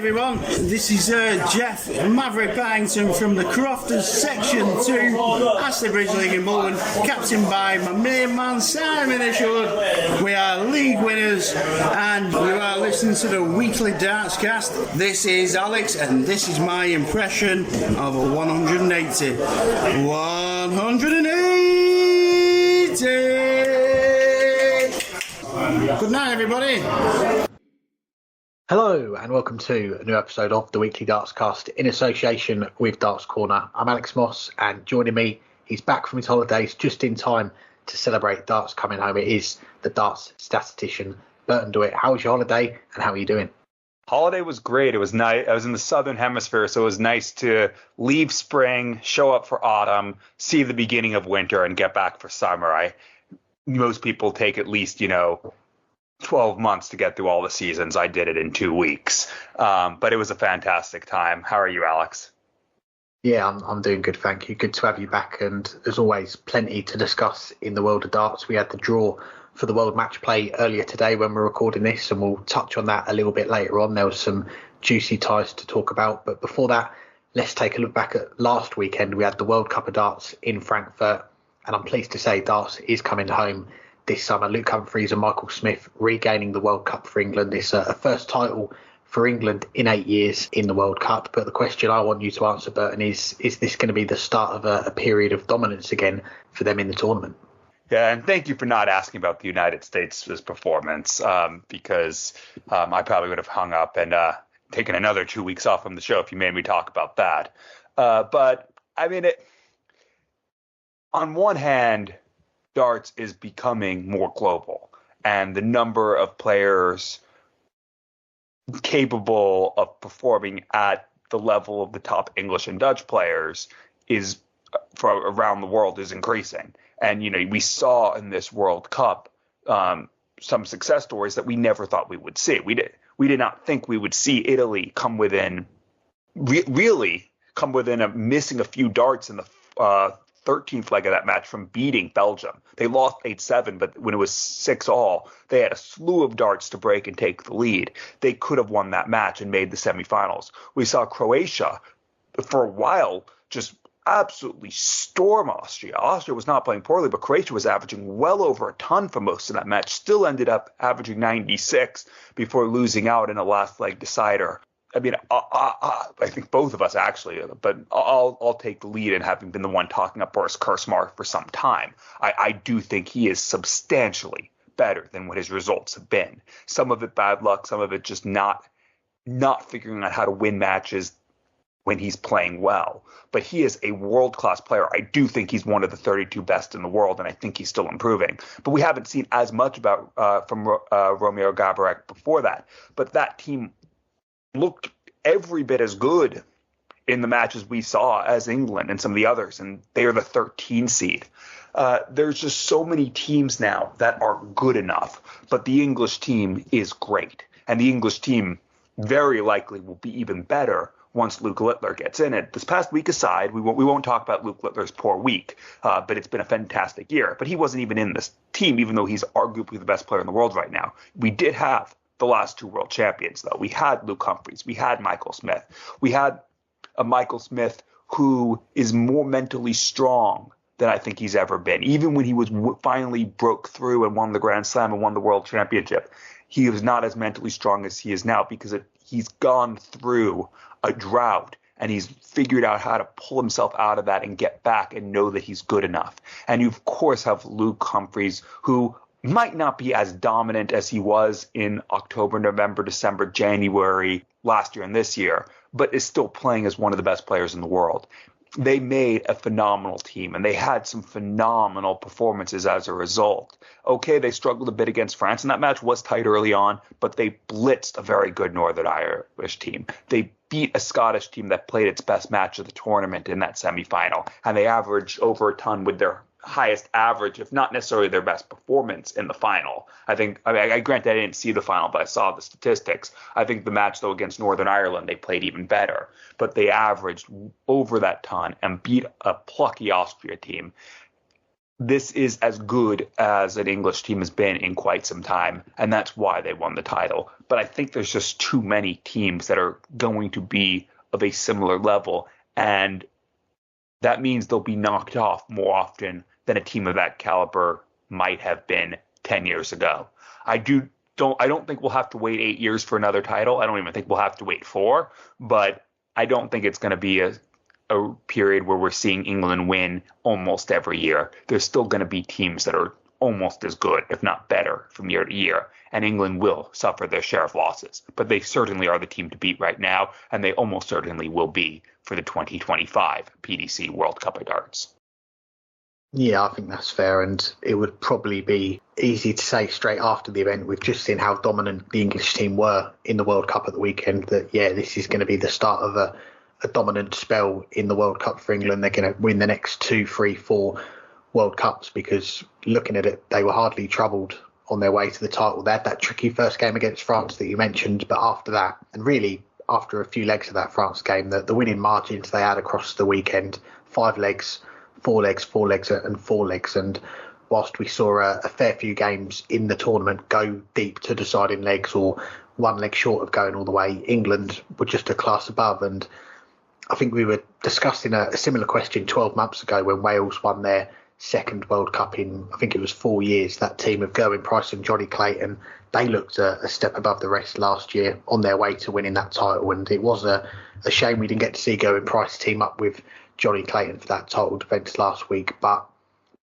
everyone. This is Jeff Maverick Barrington from the Crofters Section 2, Astley Bridge League in Bolton, captained by my main man Simon Isherwood. We are league winners and we are listening to the weekly Dartscast. This is Alex and this is my impression of a 180. 180! Good night, everybody. Hello and welcome to a new episode of the weekly Dartscast in association with Darts Corner. I'm Alex Moss and joining me, he's back from his holidays just in time to celebrate darts coming home. It is the darts statistician, Burton, DeWitt. How was your holiday and how are you doing? Holiday was great. It was nice. I was in the southern hemisphere, so it was nice to leave spring, show up for autumn, see the beginning of winter, and get back for summer. Most people take at least, 12 months to get through all the seasons. I did it in 2 weeks, but it was a fantastic time. How are you, Alex? Yeah, I'm doing good, thank you. Good to have you back, and as always, plenty to discuss in the world of darts. We had the draw for the World Matchplay earlier today when we're recording this, and we'll touch on that a little bit later on. There was some juicy ties to talk about, but before that, let's take a look back at last weekend. We had the World Cup of Darts in Frankfurt, and I'm pleased to say darts is coming home this summer. Luke Humphries and Michael Smith regaining the World Cup for England. It's a first title for England in 8 years in the World Cup. But the question I want you to answer, Burton, is this going to be the start of a period of dominance again for them in the tournament? Yeah, and thank you for not asking about the United States' performance, because I probably would have hung up and taken another 2 weeks off from the show if you made me talk about that. But, I mean, on one hand, darts is becoming more global, and the number of players capable of performing at the level of the top English and Dutch players is for around the world is increasing. And, we saw in this World Cup some success stories that we never thought we would see. We did not think we would see Italy come within really come within missing a few darts in the 13th leg of that match from beating Belgium. They lost 8-7, but when it was 6-all, they had a slew of darts to break and take the lead. They could have won that match and made the semifinals. We saw Croatia for a while just absolutely storm Austria. Austria was not playing poorly, but Croatia was averaging well over a ton for most of that match. Still ended up averaging 96 before losing out in a last leg decider. I mean, I think both of us actually, but I'll take the lead in having been the one talking up Boris Kursmark for some time. I do think he is substantially better than what his results have been. Some of it bad luck, some of it just not figuring out how to win matches when he's playing well. But he is a world-class player. I do think he's one of the 32 best in the world, and I think he's still improving. But we haven't seen as much about from Romeo Gabarek before that. But that team looked every bit as good in the matches we saw as England and some of the others, and they are the 13 seed. There's just so many teams now that are good enough, but the English team is great, and the English team very likely will be even better once Luke Littler gets in it. This past week aside, we won't talk about Luke Littler's poor week, but it's been a fantastic year. But he wasn't even in this team, even though he's arguably the best player in the world right now. We did have the last two world champions, though. We had Luke Humphries. We had Michael Smith. We had a Michael Smith who is more mentally strong than I think he's ever been. Even when he was finally broke through and won the Grand Slam and won the World Championship, he was not as mentally strong as he is now because he's gone through a drought and he's figured out how to pull himself out of that and get back and know that he's good enough. And you, of course, have Luke Humphries, who might not be as dominant as he was in October, November, December, January last year and this year, but is still playing as one of the best players in the world. They made a phenomenal team, and they had some phenomenal performances as a result. Okay, they struggled a bit against France, and that match was tight early on, but they blitzed a very good Northern Irish team. They beat a Scottish team that played its best match of the tournament in that semifinal, and they averaged over a ton with their highest average, if not necessarily their best performance in the final. I grant I didn't see the final, but I saw the statistics. I think the match, though, against Northern Ireland, they played even better. But they averaged over that ton and beat a plucky Austria team. this is as good as an English team has been in quite some time, and that's why they won the title. But I think there's just too many teams that are going to be of a similar level, and that means they'll be knocked off more often than a team of that caliber might have been 10 years ago. I don't think we'll have to wait 8 years for another title. I don't even think we'll have to wait 4, but I don't think it's going to be a period where we're seeing England win almost every year. There's still going to be teams that are almost as good, if not better, from year to year, and England will suffer their share of losses. But they certainly are the team to beat right now, and they almost certainly will be for the 2025 PDC World Cup of Darts. Yeah, I think that's fair, and it would probably be easy to say straight after the event. We've just seen how dominant the English team were in the World Cup at the weekend, that, yeah, this is going to be the start of a dominant spell in the World Cup for England. They're going to win the next 2, 3, 4 World Cups, because looking at it, they were hardly troubled on their way to the title. They had that tricky first game against France that you mentioned, but after that, and really after a few legs of that France game, the winning margins they had across the weekend, 5 legs, 4 legs, 4 legs and 4 legs. And whilst we saw a fair few games in the tournament go deep to deciding legs or 1 leg short of going all the way, England were just a class above. And I think we were discussing a similar question 12 months ago when Wales won their second World Cup in, I think it was 4 years. That team of Gerwyn Price and Johnny Clayton, they looked a step above the rest last year on their way to winning that title. And it was a shame we didn't get to see Gerwyn Price team up with Johnny Clayton for that title defence last week. But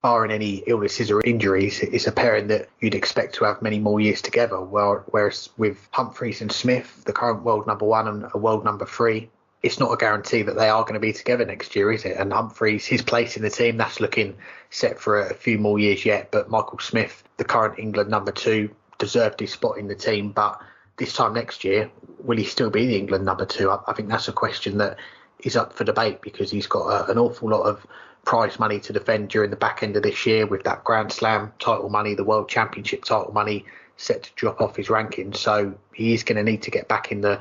barring any illnesses or injuries, it's a pairing that you'd expect to have many more years together. Whereas with Humphreys and Smith, the current world number 1 and a world number 3, it's not a guarantee that they are going to be together next year, is it? And Humphreys, his place in the team, that's looking set for a few more years yet. But Michael Smith, the current England number 2, deserved his spot in the team. But this time next year, will he still be the England number 2? I think that's a question that is up for debate, because he's got an awful lot of prize money to defend during the back end of this year, with that Grand Slam title money, the World Championship title money set to drop off his rankings. So he is going to need to get back in the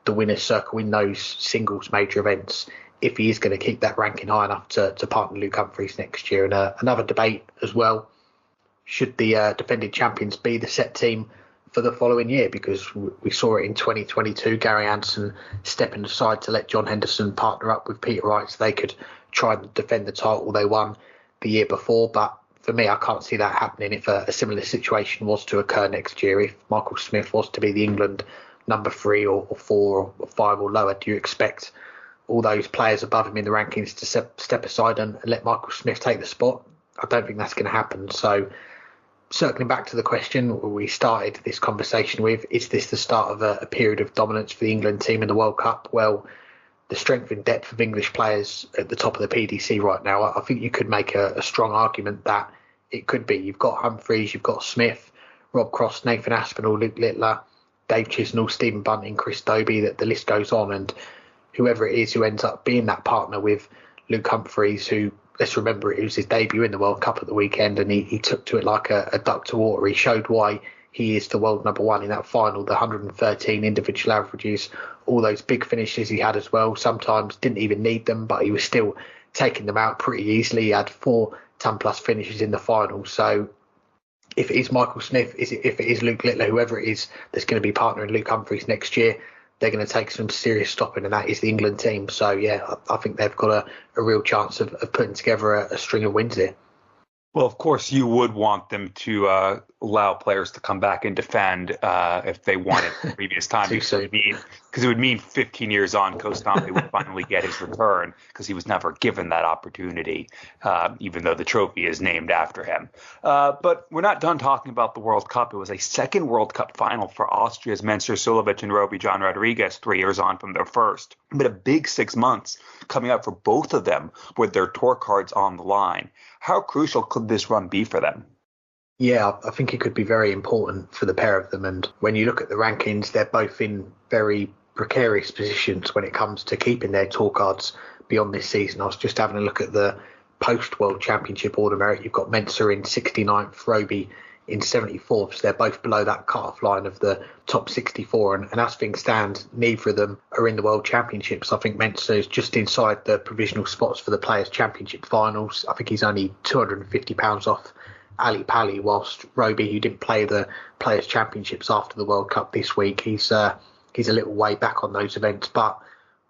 winner's circle in those singles major events if he is going to keep that ranking high enough to partner Luke Humphreys next year. And another debate as well, should the defending champions be the set team for the following year? Because we saw it in 2022, Gary Anderson stepping aside to let John Henderson partner up with Peter Wright so they could try and defend the title they won the year before. But for me, I can't see that happening if a similar situation was to occur next year. If Michael Smith was to be the England number 3 or 4 or 5 or lower, do you expect all those players above him in the rankings to step aside and let Michael Smith take the spot? I don't think that's going to happen. So circling back to the question we started this conversation with, is this the start of a period of dominance for the England team in the World Cup? Well, the strength and depth of English players at the top of the PDC right now, I think you could make a strong argument that it could be. You've got Humphreys, you've got Smith, Rob Cross, Nathan Aspinall, Luke Littler, Dave Chisnall, Stephen Bunting, Chris Dobie, that the list goes on. And whoever it is who ends up being that partner with Luke Humphreys, who, let's remember, it was his debut in the World Cup at the weekend, and he took to it like a duck to water. He showed why he is the world number 1 in that final, the 113 individual averages, all those big finishes he had as well. Sometimes didn't even need them, but he was still taking them out pretty easily. He had 4 ton-plus finishes in the final. So if it is Michael Smith, if it is Luke Littler, whoever it is that's going to be partnering Luke Humphreys next year, they're going to take some serious stopping, and that is the England team. So, yeah, I think they've got a real chance of putting together a string of wins here. Well, of course, you would want them to allow players to come back and defend if they won it the previous time. Because it would mean 15 years on, Kostambe would finally get his return, because he was never given that opportunity, even though the trophy is named after him. But we're not done talking about the World Cup. It was a second World Cup final for Austria's Mensur Suljovic and Roby John Rodriguez 3 years on from their first. But a big 6 months coming up for both of them with their tour cards on the line. How crucial could this run be for them? Yeah, I think it could be very important for the pair of them. And when you look at the rankings, they're both in very precarious positions when it comes to keeping their tour cards beyond this season. I was just having a look at the post-World Championship order merit. You've got Mensur in 69th, Roby in 74th, so they're both below that cut-off line of the top 64, and as things stand, neither of them are in the World Championships. I think Mensah is just inside the provisional spots for the Players' Championship finals. I think he's only £250 off Ali Pali, whilst Roby, who didn't play the Players' Championships after the World Cup this week, he's a little way back on those events, but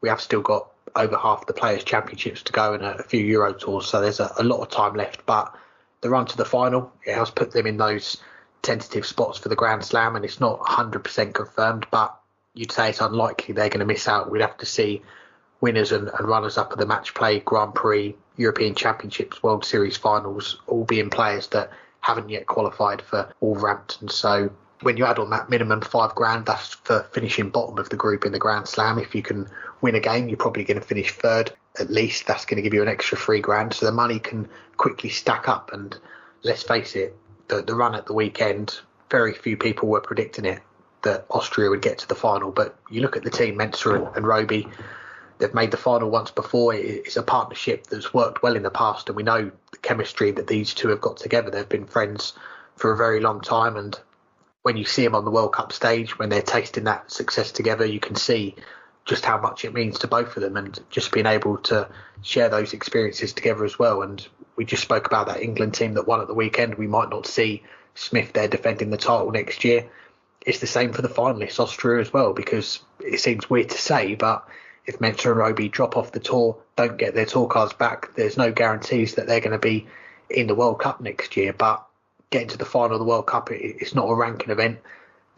we have still got over half the Players' Championships to go and a few Euro Tours, so there's a lot of time left. But the run to the final, it has put them in those tentative spots for the Grand Slam, and it's not 100% confirmed, but you'd say it's unlikely they're going to miss out. We'd have to see winners and runners-up of the Match Play, Grand Prix, European Championships, World Series finals, all being players that haven't yet qualified for Wolverhampton. So when you add on that minimum £5,000, that's for finishing bottom of the group in the Grand Slam. If you can win a game, you're probably going to finish third at least. That's going to give you an extra £3,000. So the money can quickly stack up. And let's face it, the run at the weekend, very few people were predicting it, that Austria would get to the final. But you look at the team, Mensah and Roby, they've made the final once before. It's a partnership that's worked well in the past, and we know the chemistry that these two have got together. They've been friends for a very long time, and when you see them on the World Cup stage, when they're tasting that success together, you can see just how much it means to both of them, and just being able to share those experiences together as well. And we just spoke about that England team that won at the weekend. We might not see Smith there defending the title next year. It's the same for the finalists, Austria as well, because it seems weird to say, but if Mensah and Roby drop off the tour, don't get their tour cards back, there's no guarantees that they're going to be in the World Cup next year. But getting to the final of the World Cup, it's not a ranking event.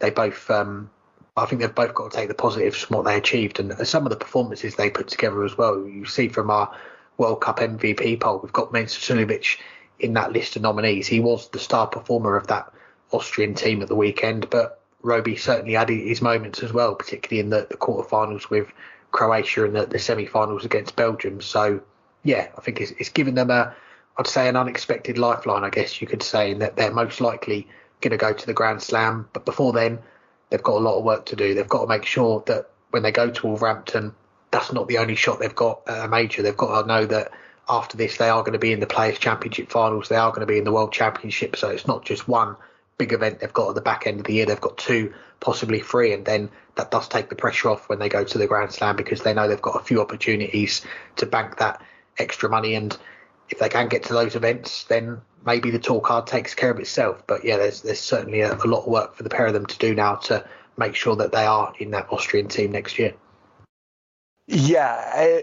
They both, I think they've both got to take the positives from what they achieved, and some of the performances they put together as well. You see from our World Cup MVP poll, we've got Mensah Suljovic in that list of nominees. He was the star performer of that Austrian team at the weekend, but Roby certainly had his moments as well, particularly in the quarterfinals with Croatia and the semi-finals against Belgium. So yeah, I think it's given them I'd say an unexpected lifeline, I guess you could say, in that they're most likely going to go to the Grand Slam. But before then, they've got a lot of work to do. They've got to make sure that when they go to Wolverhampton, that's not the only shot they've got at a major. They've got to know that after this, they are going to be in the Players' Championship finals. They are going to be in the World Championship. So it's not just one big event they've got at the back end of the year. They've got two, possibly three, and then that does take the pressure off when they go to the Grand Slam, because they know they've got a few opportunities to bank that extra money. And if they can get to those events, then maybe the tour card takes care of itself. But yeah, there's certainly a lot of work for the pair of them to do now to make sure that they are in that Austrian team next year. Yeah,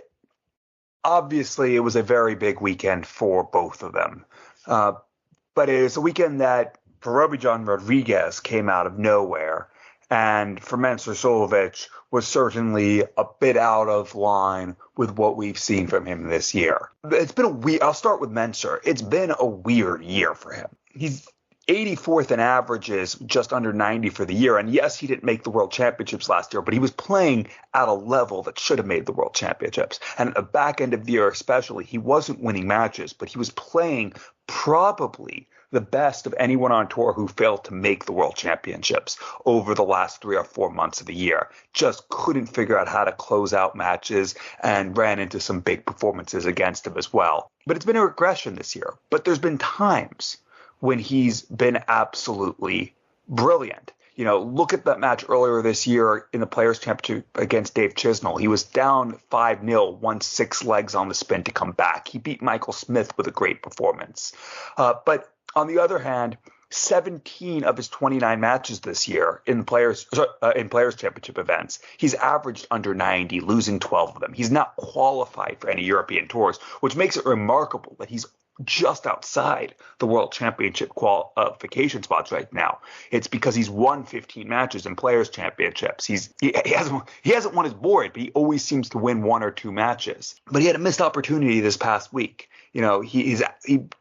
obviously it was a very big weekend for both of them. But it is a weekend that for Robijan Rodriguez came out of nowhere, and for Mensah Suljovic was certainly a bit out of line with what we've seen from him this year. It's been I'll start with Mensah. It's been a weird year for him. He's 84th in averages, just under 90 for the year. And yes, he didn't make the World Championships last year, but he was playing at a level that should have made the World Championships. And at the back end of the year especially, he wasn't winning matches, but he was playing probably the best of anyone on tour who failed to make the World Championships over the last 3 or 4 months of the year. Just couldn't figure out how to close out matches and ran into some big performances against him as well. But it's been a regression this year. But there's been times when he's been absolutely brilliant. You know, look at that match earlier this year in the Players' Championship against Dave Chisnell. He was down 5-0, won 6 legs on the spin to come back. He beat Michael Smith with a great performance. But on the other hand, 17 of his 29 matches this year in Players' Championship events, he's averaged under 90, losing 12 of them. He's not qualified for any European tours, which makes it remarkable that he's just outside the World Championship qualification spots right now. It's because he's won 15 matches in Players' Championships. He hasn't won his board, but he always seems to win 1 or 2 matches. But he had a missed opportunity this past week. You know, he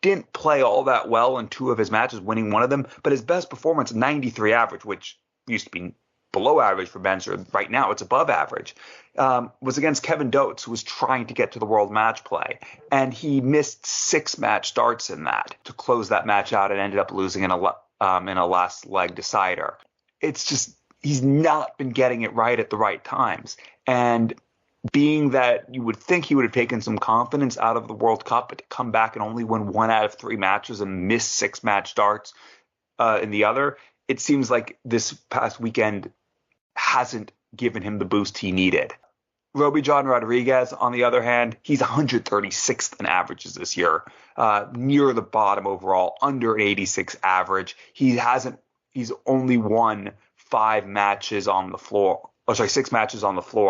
didn't play all that well in 2 of his matches, winning 1 of them. But his best performance, 93 average, which used to be below average for Mensah. Right now, it's above average. Was against Kevin Dotes, who was trying to get to the World Matchplay. And he missed 6 match starts in that to close that match out and ended up losing in a last leg decider. It's just he's not been getting it right at the right times. And being that you would think he would have taken some confidence out of the World Cup, but to come back and only win 1 out of 3 matches and miss 6 match starts in the other. It seems like this past weekend hasn't given him the boost he needed. Roby John Rodriguez, on the other hand, he's 136th in averages this year, near the bottom overall, under an 86 average. He's only won 6 matches on the floor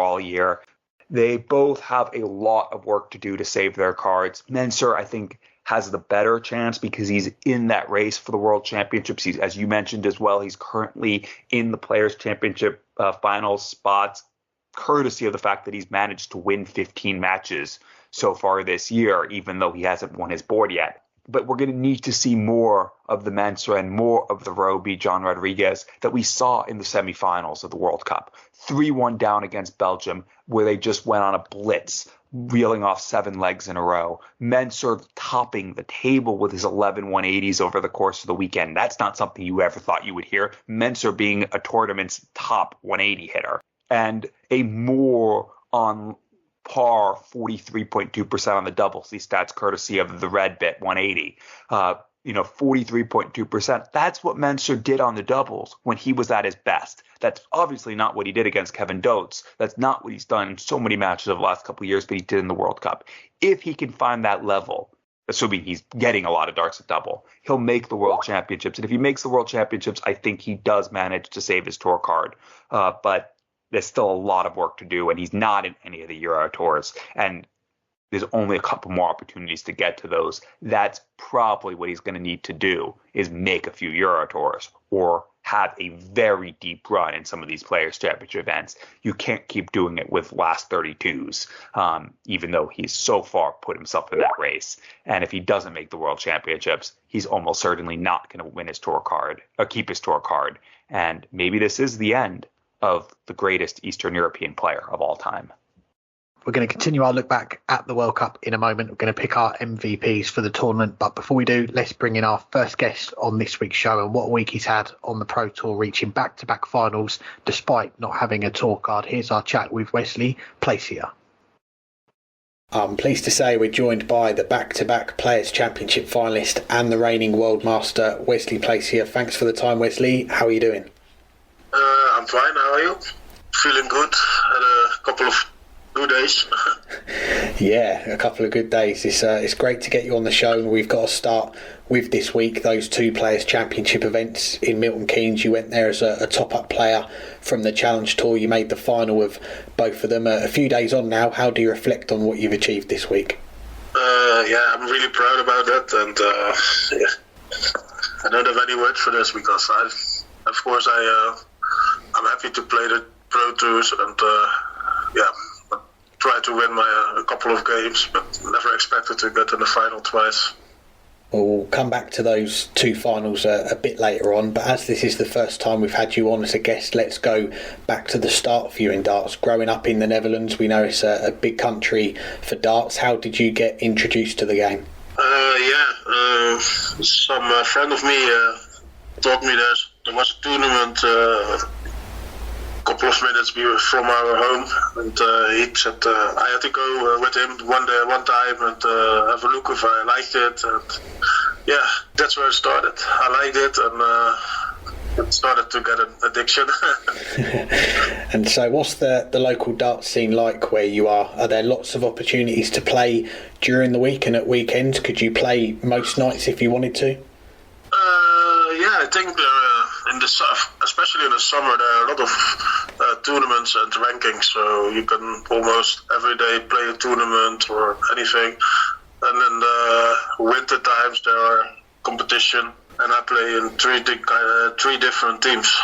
all year. They both have a lot of work to do to save their cards. Mensur, I think, has the better chance because he's in that race for the World Championships. As you mentioned as well, he's currently in the Players' Championship finals spots, courtesy of the fact that he's managed to win 15 matches so far this year, even though he hasn't won his board yet. But we're going to need to see more of the Mensur and more of the Roby John Rodriguez that we saw in the semifinals of the World Cup. 3-1 down against Belgium, where they just went on a blitz, reeling off 7 legs in a row. Mensur topping the table with his 11 180s over the course of the weekend. That's not something you ever thought you would hear. Mensur being a tournament's top 180 hitter. And a more on par 43.2% on the doubles. These stats courtesy of the Red Bit 180. 43.2%. That's what Mensur did on the doubles when he was at his best. That's obviously not what he did against Kevin Dotes. That's not what he's done in so many matches of the last couple of years, but he did in the World Cup. If he can find that level, assuming he's getting a lot of darts at double, he'll make the World Championships. And if he makes the World Championships, I think he does manage to save his tour card. But there's still a lot of work to do, and he's not in any of the Euro tours. And there's only a couple more opportunities to get to those. That's probably what he's going to need to do, is make a few Euro tours or have a very deep run in some of these Players' Championship events. You can't keep doing it with last 32s, even though he's so far put himself in that race. And if he doesn't make the World Championships, he's almost certainly not going to win his tour card or keep his tour card. And maybe this is the end of the greatest Eastern European player of all time. We're going to continue our look back at the World Cup in a moment. We're going to pick our MVPs for the tournament. But before we do, let's bring in our first guest on this week's show and what a week he's had on the Pro Tour, reaching back-to-back finals despite not having a tour card. Here's our chat with Wesley Plaisier. I'm pleased to say we're joined by the back-to-back Players' Championship finalist and the reigning World Master, Wesley Plaisier. Thanks for the time, Wesley. How are you doing? I'm fine. How are you? Feeling good. Had a couple of good days. Yeah, a couple of good days. It's great to get you on the show, and we've got to start with this week, those 2 Players' Championship events in Milton Keynes. You went there as a top-up player from the Challenge Tour. You made the final of both of them. A few days on now, how do you reflect on what you've achieved this week? I'm really proud about that, and I don't have any words for this because I'm happy to play the Pro Tours and try to win a couple of games, but never expected to get in the final twice. Well, we'll come back to those 2 finals a bit later on, but as this is the first time we've had you on as a guest, let's go back to the start for you in darts. Growing up in the Netherlands, we know it's a big country for darts. How did you get introduced to the game? Some friend of me told me there was a tournament a couple of minutes from our home, and he said I had to go with him one time and have a look if I liked it, and that's where it started. I liked it, and it started to get an addiction. And so what's the local darts scene like where you are? Are there lots of opportunities to play during the week and at weekends? Could you play most nights if you wanted to? I think especially in the summer, there are a lot of tournaments and rankings, so you can almost every day play a tournament or anything. And in the winter times, there are competition, and I play in three different teams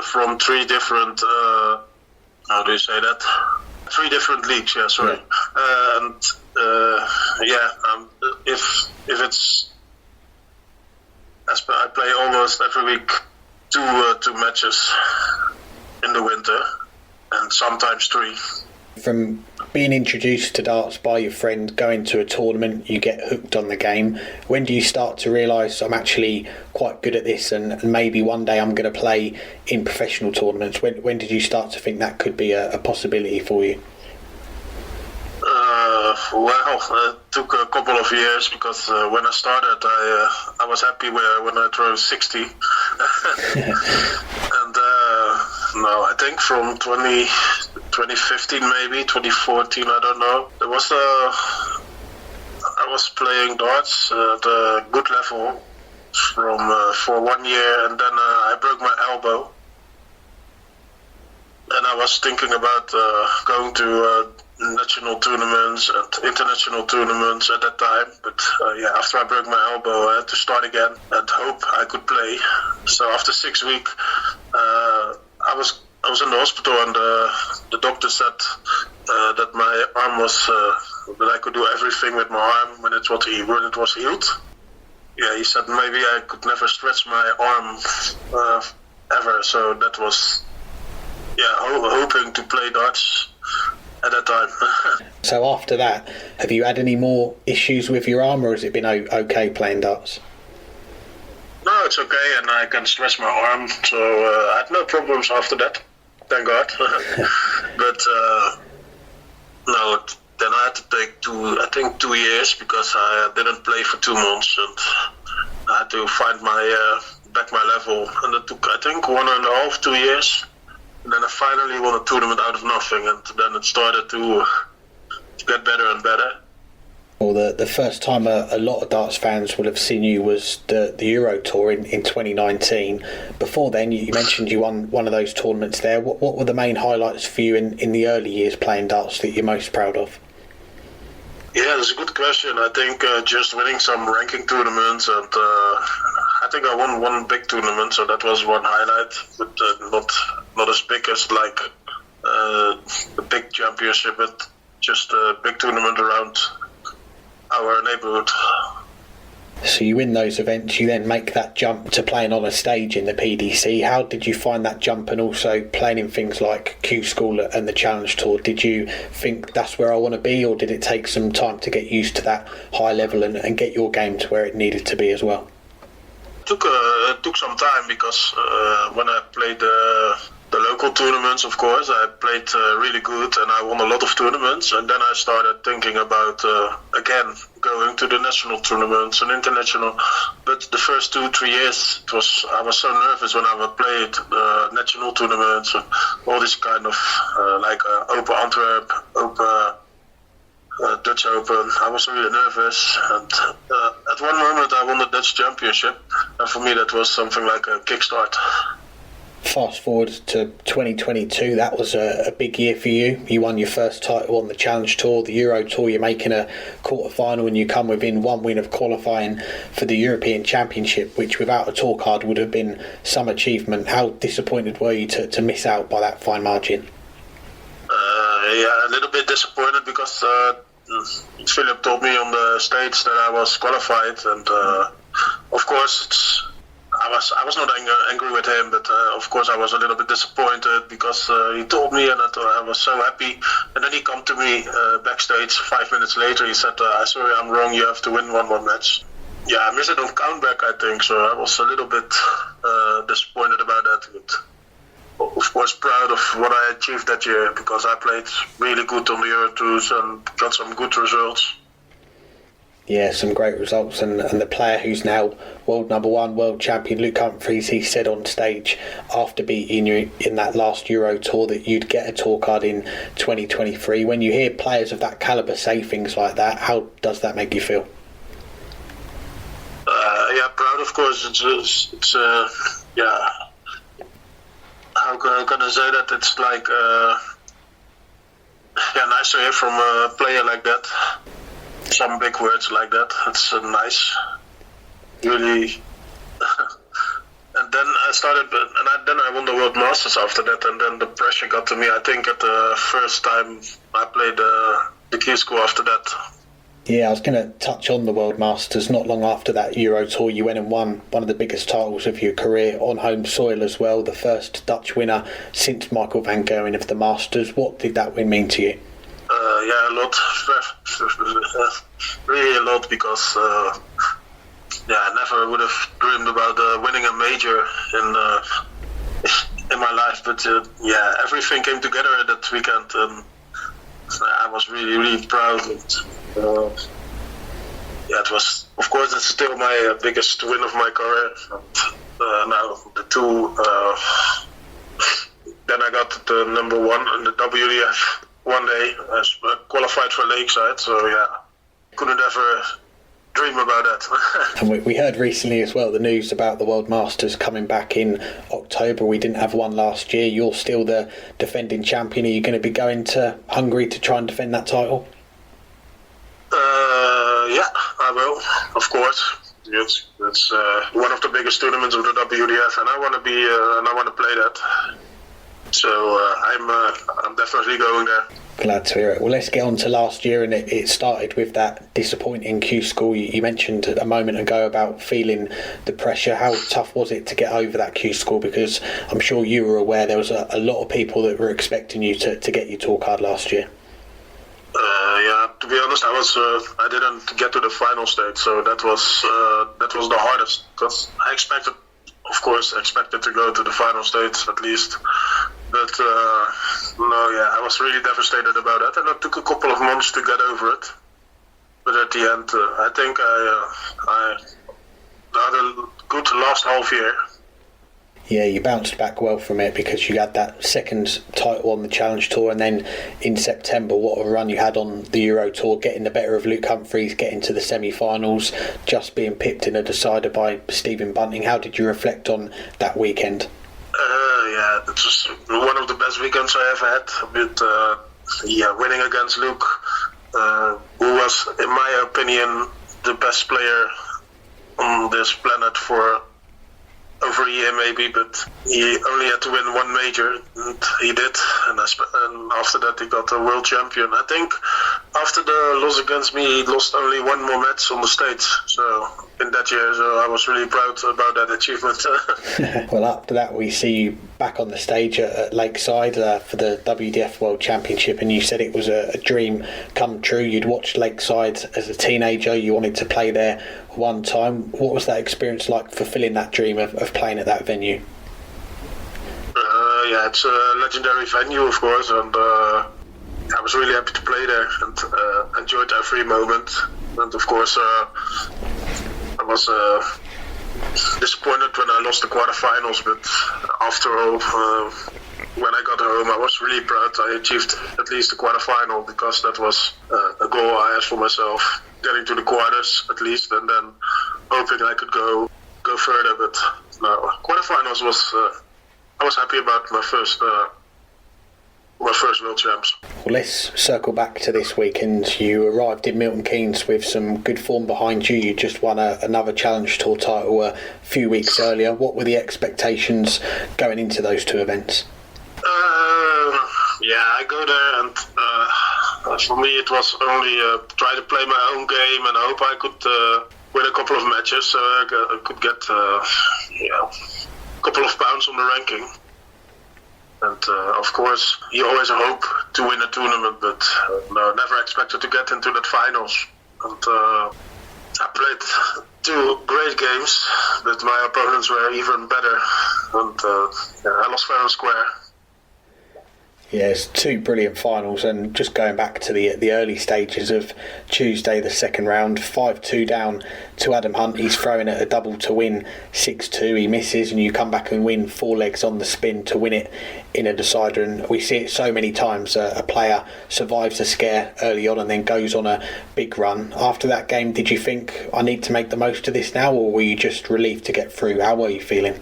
from 3 different. How do you say that? 3 different leagues. Yeah, sorry. Yeah. If it's, I play almost every week 2 matches in the winter, and sometimes 3. From being introduced to darts by your friend, going to a tournament, you get hooked on the game. When do you start to realise I'm actually quite good at this and maybe one day I'm going to play in professional tournaments? When did you start to think that could be a possibility for you? It took a couple of years because when I started, I was happy when I drove 60. And no, I think from 2015 maybe, 2014, I don't know. I was playing darts at a good level for 1 year, and then I broke my elbow. And I was thinking about going to national tournaments and international tournaments at that time. But after I broke my elbow, I had to start again and hope I could play. So after 6 weeks, I was in the hospital, and the doctor said that my arm was that I could do everything with my arm when it was healed. Yeah, he said maybe I could never stretch my arm ever. So that was hoping to play darts at that time. So after that, have you had any more issues with your arm, or has it been okay playing darts? No, it's okay, and I can stretch my arm, so I had no problems after that, thank God. But no, then I had to take 2 years because I didn't play for 2 months, and I had to find back my level, and it took I think 1.5, 2 years. And then I finally won a tournament out of nothing, and then it started to get better and better. Well, the first time a lot of darts fans will have seen you was the Euro Tour in 2019. Before then, you mentioned you won one of those tournaments there. What were the main highlights for you in the early years playing darts that you're most proud of? Yeah, that's a good question. I think just winning some ranking tournaments, and I think I won one big tournament, so that was one highlight, but not as big as like the big championship, but just a big tournament around our neighborhood. So you win those events, you then make that jump to playing on a stage in the PDC. How did you find that jump, and also playing in things like Q School and the Challenge Tour? Did you think that's where I want to be, or did it take some time to get used to that high level and get your game to where it needed to be as well? It took some time because when I played the local tournaments, of course, I played really good and I won a lot of tournaments, and then I started thinking about again going to the national tournaments and international. But the first 2-3 years, I was so nervous when I played national tournaments and all this kind of like Open Antwerp, Open Dutch Open. I was really nervous, and at one moment I won the Dutch Championship, and for me that was something like a kickstart. Fast forward to 2022, that was a big year for you. You won your first title on the Challenge Tour, the Euro Tour. You're making a quarter-final, and you come within one win of qualifying for the European Championship, which without a tour card would have been some achievement. How disappointed were you to miss out by that fine margin? A little bit disappointed because Philip told me on the stage that I was qualified, and of course I was not angry with him, but of course I was a little bit disappointed because he told me, and I was so happy. And then he come to me backstage 5 minutes later. He said, "Sorry, I'm wrong. You have to win one more match." Yeah, I missed it on countback, I think. So I was a little bit disappointed about that. But of course, proud of what I achieved that year because I played really good on the Euro Tours and got some good results. Yeah, some great results, and the player who's now world number one, world champion, Luke Humphries, he said on stage after beating you in that last Euro Tour that you'd get a tour card in 2023. When you hear players of that calibre say things like that, how does that make you feel? Proud, of course. It's how can I say that? It's like nice to hear from a player like that. Some big words like that. It's nice, really. And then I started, and then I won the World Masters after that, and then the pressure got to me. I think at the first time I played the Q School after that. Yeah, I was going to touch on the World Masters. Not long after that Euro Tour, you went and won one of the biggest titles of your career on home soil as well, the first Dutch winner since Michael van Gerwen of the Masters. What did that win mean to you? A lot. Really a lot, because I never would have dreamed about winning a major in my life. But everything came together that weekend. I I was really, really proud. And, it was, of course, it's still my biggest win of my career. And now the two, then I got the number one in the WDF one day as qualified for Lakeside. So yeah, couldn't ever dream about that. And we heard recently as well the news about the World Masters coming back in October. We didn't have one last year. You're still the defending champion. Are you going to be going to Hungary to try and defend that title? Yeah, I will, of course. It's one of the biggest tournaments of the WDF, and I want to be and I want to play that. So I'm definitely going there. Glad to hear it. Well, let's get on to last year, and it started with that disappointing Q score. You mentioned a moment ago about feeling the pressure. How tough was it to get over that Q score? Because I'm sure you were aware there was a lot of people that were expecting you to get your tour card last year. Yeah, to be honest, I didn't get to the final stage, so that was the hardest. Because I expected to go to the final stage at least. But I was really devastated about that, and it took a couple of months to get over it. But at the end, I think I had a good last half year. Yeah, you bounced back well from it because you had that second title on the Challenge Tour, and then in September, what a run you had on the Euro Tour, getting the better of Luke Humphries, getting to the semi-finals, just being pipped in a decider by Stephen Bunting. How did you reflect on that weekend? It was one of the best weekends I ever had. With winning against Luke, who was, in my opinion, the best player on this planet for over a year maybe, but he only had to win one major, and he did, and after that he got a world champion. I think after the loss against me, he lost only one more match on the stage, so in that year, so I was really proud about that achievement. Well, after that we see you back on the stage at Lakeside for the WDF World Championship, and you said it was a dream come true. You'd watched Lakeside as a teenager, you wanted to play there one time. What was that experience like, fulfilling that dream of playing at that venue? It's a legendary venue, of course, and I was really happy to play there and enjoyed every moment. And of course, I was disappointed when I lost the quarterfinals, but after all, when I got home, I was really proud I achieved at least the quarterfinal, because that was a goal I had for myself, getting to the quarters at least, and then hoping I could go further. But no, quarterfinals was I was happy about my first World Champs. Well, let's circle back to this weekend. You arrived in Milton Keynes with some good form behind you. You just won another Challenge Tour title a few weeks earlier. What were the expectations going into those two events? I go there, and for me it was only try to play my own game and hope I could win a couple of matches, so I could get a couple of pounds on the ranking. And of course, you always hope to win a tournament, but never expected to get into that finals. And I played two great games, but my opponents were even better, and I lost fair and square. Yes, two brilliant finals, and just going back to the early stages of Tuesday, the second round, 5-2 down to Adam Hunt. He's throwing at a double to win 6-2. He misses, and you come back and win 4 legs on the spin to win it in a decider. And we see it so many times. A player survives a scare early on and then goes on a big run. After that game, did you think, I need to make the most of this now, or were you just relieved to get through? How were you feeling?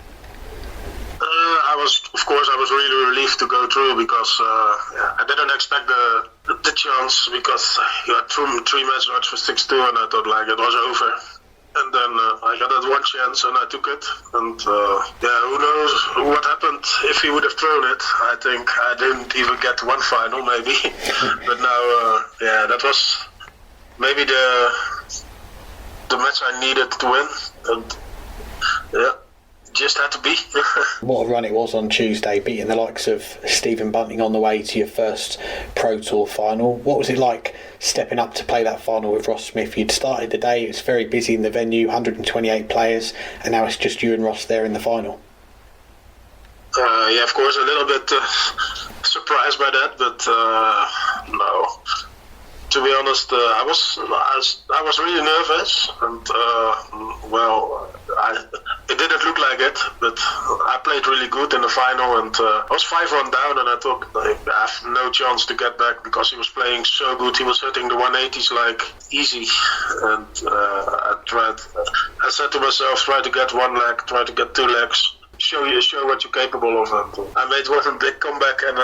I was really relieved to go through, because I didn't expect the chance, because you had 3 match odds for 6-2, and I thought it was over. And then I got that one chance and I took it. And who knows what happened if he would have thrown it. I think I didn't even get to one final maybe. But now, that was maybe the match I needed to win. And just had to be. What a run it was on Tuesday, beating the likes of Stephen Bunting on the way to your first Pro Tour final. What was it like stepping up to play that final with Ross Smith? You'd started the day, it was very busy in the venue, 128 players, and now it's just you and Ross there in the final. Of course, a little bit surprised by that, but no. to be honest, I was really nervous, and it didn't look like it, but I played really good in the final, and I was 5-1 down, and I thought I have no chance to get back because he was playing so good. He was hitting the 180s like easy, and I said to myself, try to get one leg, try to get two legs, show what you're capable of, and I made one big comeback, and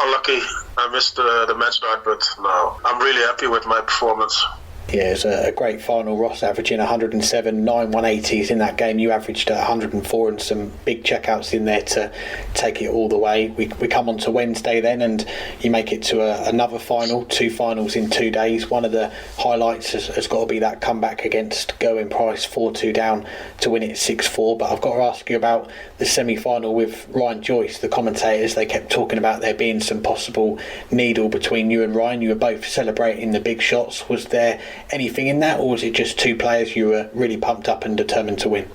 unlucky I missed the match start, but no, I'm really happy with my performance. Yeah, it was a great final. Ross averaging 107, 9 180s in that game. You averaged 104 and some big checkouts in there to take it all the way. We come on to Wednesday then, and you make it to another final, 2 finals in 2 days. One of the highlights has got to be that comeback against Gerwyn Price, 4-2 down to win it 6-4. But I've got to ask you about the semi-final with Ryan Joyce. The commentators, they kept talking about there being some possible needle between you and Ryan. You were both celebrating the big shots. Was there anything in that, or was it just 2 players you were really pumped up and determined to win?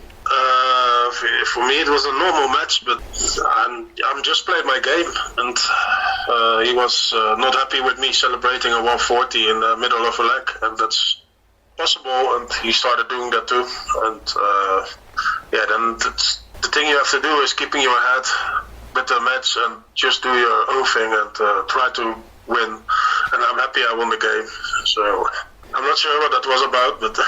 For me it was a normal match, but I'm just playing my game, and he was not happy with me celebrating a 140 in the middle of a leg, and that's possible, and he started doing that too, and then the thing you have to do is keeping your head with the match and just do your own thing and try to win, and I'm happy I won the game, so I'm not sure what that was about, but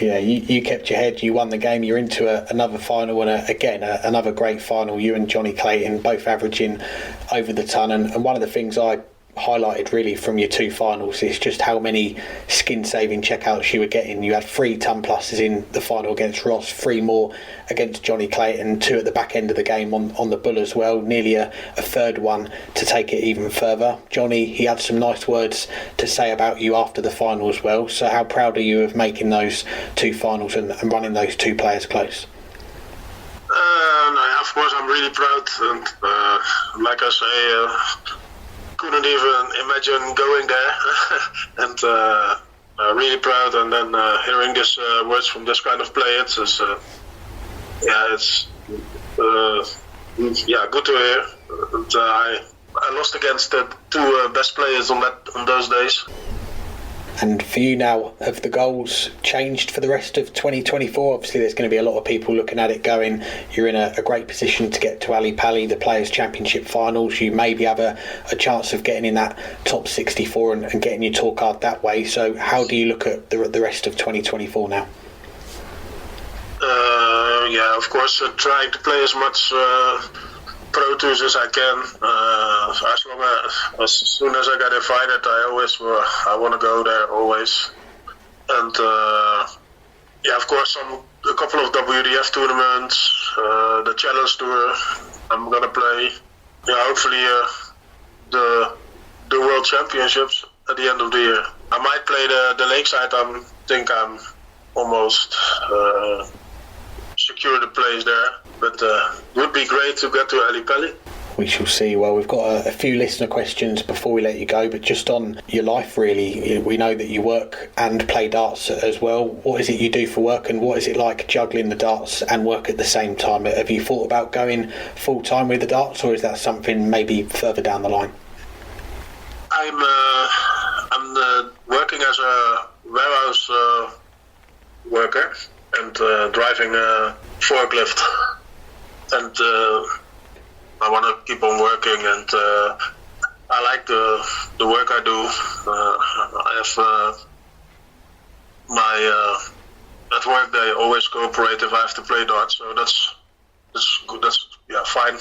yeah, you kept your head, you won the game, you're into another final, and another great final. You and Johnny Clayton both averaging over the ton, and one of the things I highlighted really from your 2 finals is just how many skin saving checkouts you were getting. You had 3 ton pluses in the final against Ross, 3 more against Johnny Clayton, 2 at the back end of the game on the bull as well, nearly a third one to take it even further. Johnny, he had some nice words to say about you after the final as well, so how proud are you of making those 2 finals and running those 2 players close? No, of course I'm really proud, and like I say, couldn't even imagine going there, and really proud. And then hearing these words from this kind of player, it's good to hear. And, I lost against the 2 best players on those days. And for you now, have the goals changed for the rest of 2024? Obviously, there's going to be a lot of people looking at it going, you're in a great position to get to Ali Pali, the Players' Championship finals. You maybe have a chance of getting in that top 64 and getting your tour card that way. So how do you look at the rest of 2024 now? Of course, trying to play as much Pro Tours as I can. As soon as I get invited, I want to go there always. And of course, a couple of WDF tournaments, the Challenge Tour. I'm gonna play. Hopefully the World Championships at the end of the year. I might play the Lakeside. I think I'm almost secure the place there, but would be great to get to Ali Pali. We shall see. Well, we've got a few listener questions before we let you go, but just on your life really, we know that you work and play darts as well. What is it you do for work, and what is it like juggling the darts and work at the same time? Have you thought about going full time with the darts, or is that something maybe further down the line? I'm working as a warehouse worker and driving a forklift, and I want to keep on working, and I like the work I do. I have my at work they always cooperate if I have to play darts, so that's good. That's fine,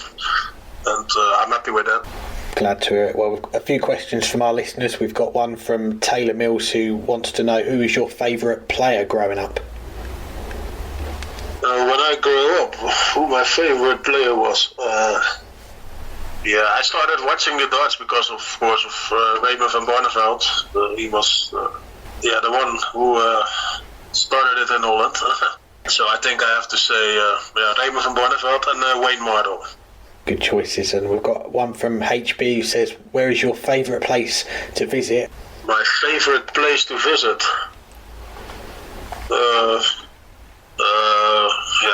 and I'm happy with that. Glad to hear it. Well, a few questions from our listeners. We've got one from Taylor Mills who wants to know, who is your favourite player growing up? When I grew up, who my favourite player was? I started watching the darts because, of course, of Raymond van Barneveld. He was the one who started it in Holland. So I think I have to say Raymond van Barneveld and Wayne Mardell. Good choices. And we've got one from HB who says, where is your favourite place to visit? My favourite place to visit?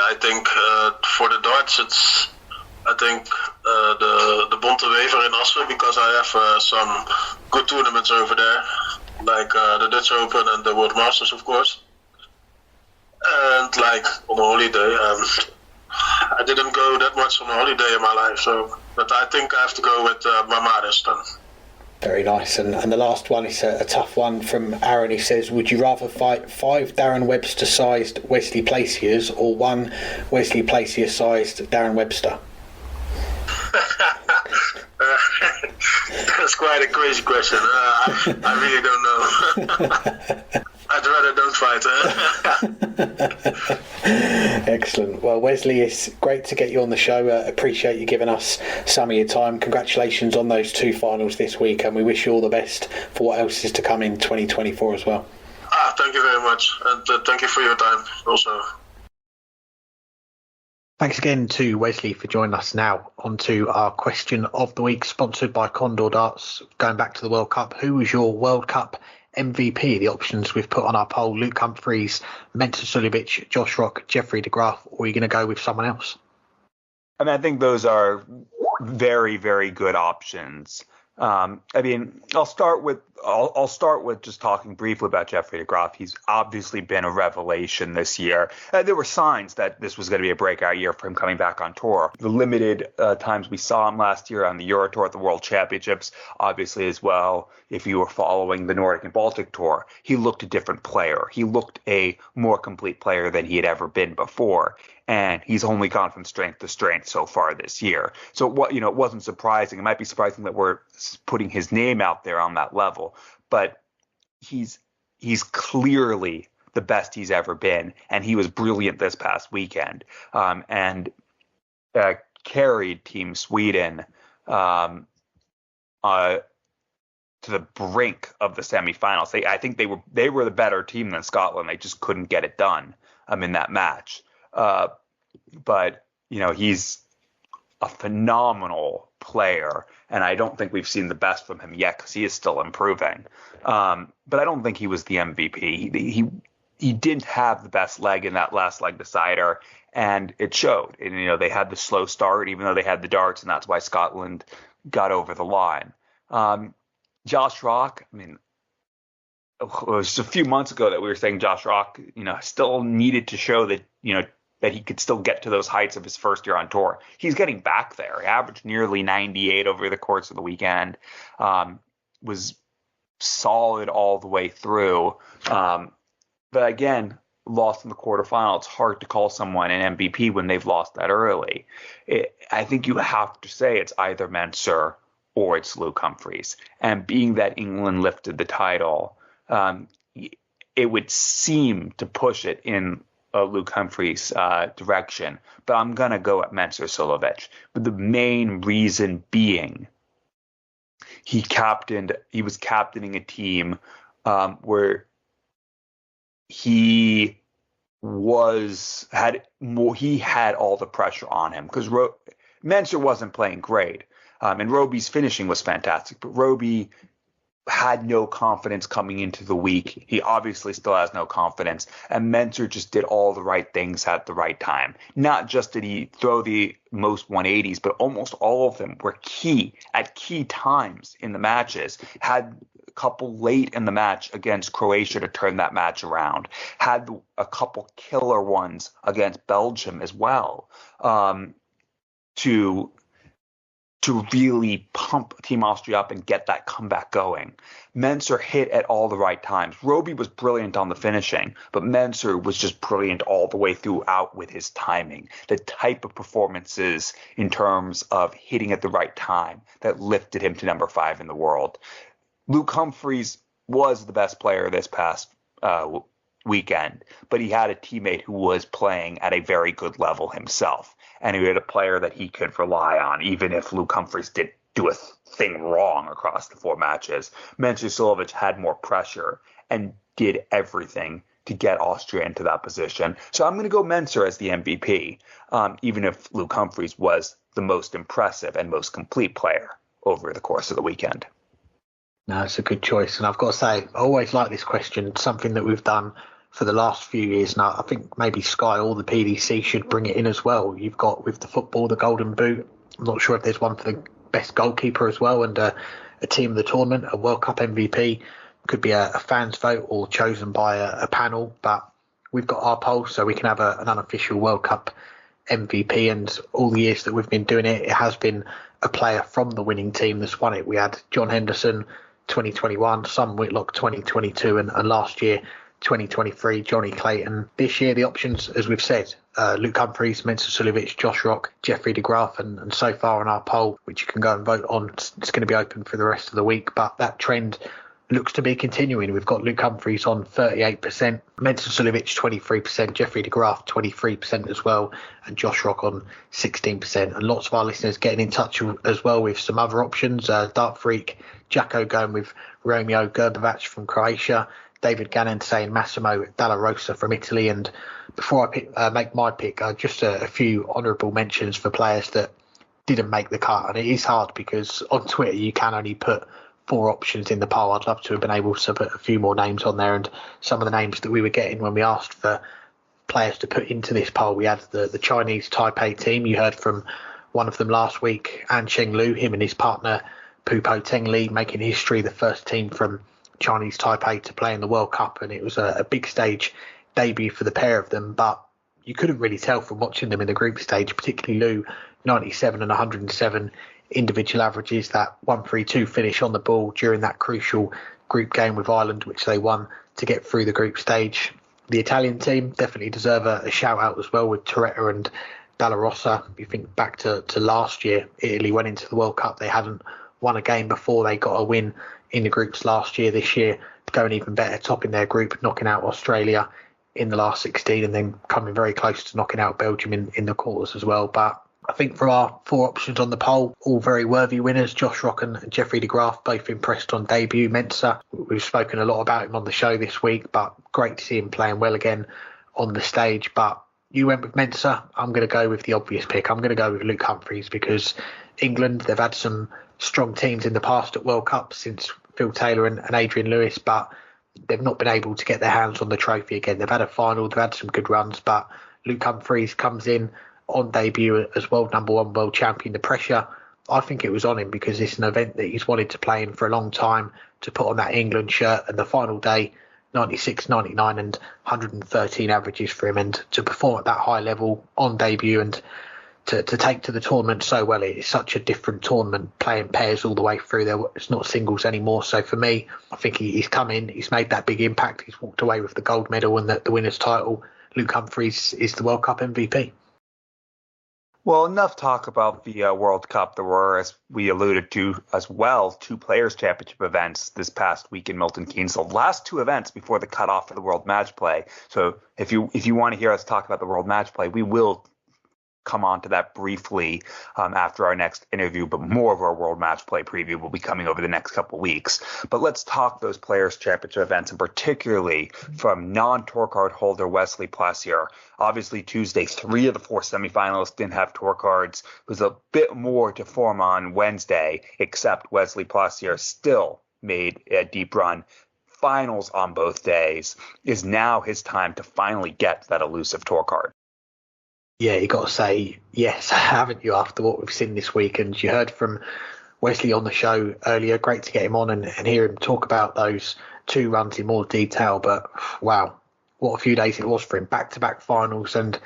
I think for the darts it's the Bonte Wever in Austria, because I have some good tournaments over there, like the Dutch Open and the World Masters, of course. And like on a holiday, I didn't go that much on a holiday in my life, but I think I have to go with my Maris then. Very nice. And the last one is a tough one from Aaron. He says, would you rather fight 5 Darren Webster-sized Wesley Plaisiers or 1 Wesley Plaisier-sized Darren Webster? That's quite a crazy question. I really don't know. I'd rather don't fight. Excellent. Well, Wesley, it's great to get you on the show. Appreciate you giving us some of your time. Congratulations on those 2 finals this week, and we wish you all the best for what else is to come in 2024 as well. Thank you very much, and thank you for your time also. Thanks again to Wesley for joining us. Now on to our question of the week, sponsored by Condor Darts. Going back to the World Cup, who was your World Cup MVP? The options we've put on our poll: Luke Humphries, Mensur Suljovic, Josh Rock, Jeffrey de Graaf, or are you going to go with someone else? I mean, I think those are very, very good options. I mean, I'll start with just talking briefly about Jeffrey de Graaf. He's obviously been a revelation this year. There were signs that this was going to be a breakout year for him coming back on tour. The limited times we saw him last year on the Euro Tour at the World Championships, obviously as well, if you were following the Nordic and Baltic Tour, he looked a different player. He looked a more complete player than he had ever been before. And he's only gone from strength to strength so far this year. So it wasn't surprising. It might be surprising that we're putting his name out there on that level, but he's clearly the best he's ever been, and he was brilliant this past weekend, and carried Team Sweden to the brink of the semifinals. I think they were the better team than Scotland. They just couldn't get it done in that match. But he's a phenomenal player, and I don't think we've seen the best from him yet because he is still improving. But I don't think he was the MVP. He didn't have the best leg in that last leg decider, and it showed. And they had the slow start, even though they had the darts, and that's why Scotland got over the line. Josh Rock, I mean, it was a few months ago that we were saying Josh Rock, still needed to show that, that he could still get to those heights of his first year on tour. He's getting back there. He averaged nearly 98 over the course of the weekend, was solid all the way through. But again, lost in the quarterfinal. It's hard to call someone an MVP when they've lost that early. I think you have to say it's either Mensur or it's Luke Humphries. And being that England lifted the title, it would seem to push it in Luke Humphries' direction, but I'm going to go at Mensur Suljovic. But the main reason being he was captaining a team where he had all the pressure on him because Mensur wasn't playing great. And Roby's finishing was fantastic, but Roby had no confidence coming into the week. He obviously still has no confidence. And Mensur just did all the right things at the right time. Not just did he throw the most 180s, but almost all of them were key at key times in the matches. Had a couple late in the match against Croatia to turn that match around. Had a couple killer ones against Belgium as well to really pump Team Austria up and get that comeback going. Mensur hit at all the right times. Roby was brilliant on the finishing, but Mensur was just brilliant all the way throughout with his timing. The type of performances in terms of hitting at the right time that lifted him to number 5 in the world. Luke Humphries was the best player this past weekend, but he had a teammate who was playing at a very good level himself. And he had a player that he could rely on, even if Luke Humphries did do a thing wrong across the 4 matches. Mensur Suljovic had more pressure and did everything to get Austria into that position. So I'm going to go Mensur as the MVP, even if Luke Humphries was the most impressive and most complete player over the course of the weekend. No, it's a good choice. And I've got to say, I always like this question, something that we've done for the last few years now. I think maybe Sky or the PDC should bring it in as well. You've got with the football, the Golden Boot. I'm not sure if there's one for the best goalkeeper as well, and a team of the tournament, a World Cup MVP. could be a fan's vote or chosen by a panel, but we've got our poll, so we can have an unofficial World Cup MVP. And all the years that we've been doing it, it has been a player from the winning team that's won it. We had John Henderson 2021, Sam Whitlock 2022, and last year 2023, Johnny Clayton. This year, the options, as we've said, Luke Humphries, Mensah Suljovic, Josh Rock, Jeffrey de Graaf, and so far on our poll, which you can go and vote on, it's going to be open for the rest of the week. But that trend looks to be continuing. We've got Luke Humphries on 38%, Mensah Suljovic 23%, Jeffrey de Graaf 23% as well, and Josh Rock on 16%. And lots of our listeners getting in touch as well with some other options. Dart Freak, Jacko going with Romeo Gerbovac from Croatia, David Gannon saying Massimo Dalla Rosa from Italy. And before I make my pick, just a few honourable mentions for players that didn't make the cut. And it is hard because on Twitter you can only put 4 options in the poll. I'd love to have been able to put a few more names on there, and some of the names that we were getting when we asked for players to put into this poll, we had the Chinese Taipei team. You heard from one of them last week, An Cheng Lu, him and his partner Pupo Teng Li making history, the first team from Chinese Taipei to play in the World Cup, and it was a big stage debut for the pair of them. But you couldn't really tell from watching them in the group stage, particularly Lu, 97 and 107 individual averages, that 1-3-2 finish on the ball during that crucial group game with Ireland, which they won to get through the group stage. The Italian team definitely deserve a shout out as well, with Torretta and Dalla Rosa. If you think back to last year, Italy went into the World Cup, they hadn't won a game before they got a win in the groups last year. This year going even better, topping their group, knocking out Australia in the last 16 and then coming very close to knocking out Belgium in the quarters as well. But I think for our 4 options on the poll, all very worthy winners. Josh Rock and Jeffrey de Graaf both impressed on debut. Mensah, we've spoken a lot about him on the show this week, but great to see him playing well again on the stage. But you went with Mensah. I'm going to go with the obvious pick. I'm going to go with Luke Humphries, because England, they've had some strong teams in the past at World Cup since Phil Taylor and Adrian Lewis, but they've not been able to get their hands on the trophy again. They've had a final, they've had some good runs, but Luke Humphries comes in on debut as world number 1 world champion. The pressure, I think it was on him, because it's an event that he's wanted to play in for a long time, to put on that England shirt, and the final day, 96, 99 and 113 averages for him, and to perform at that high level on debut and to take to the tournament so well. It's such a different tournament, playing pairs all the way through. It's not singles anymore. So for me, I think he's come in, he's made that big impact, he's walked away with the gold medal and the winner's title. Luke Humphries is the World Cup MVP. Well, enough talk about the World Cup. There were, as we alluded to as well, 2 Players' Championship events this past week in Milton Keynes. The last 2 events before the cutoff for the World Matchplay. So if you want to hear us talk about the World Matchplay, we will come on to that briefly after our next interview, but more of our World Matchplay preview will be coming over the next couple of weeks. But let's talk those Players' Championship events, and particularly from non-tour card holder Wesley Plaisier. Obviously, Tuesday, 3 of the 4 semifinalists didn't have tour cards. It was a bit more to form on Wednesday, except Wesley Plaisier still made a deep run. Finals on both days. Is now his time to finally get that elusive tour card. Yeah, you got to say yes, haven't you, after what we've seen this week? And you heard from Wesley on the show earlier. Great to get him on and hear him talk about those 2 runs in more detail. But wow, what a few days it was for him. Back-to-back finals, and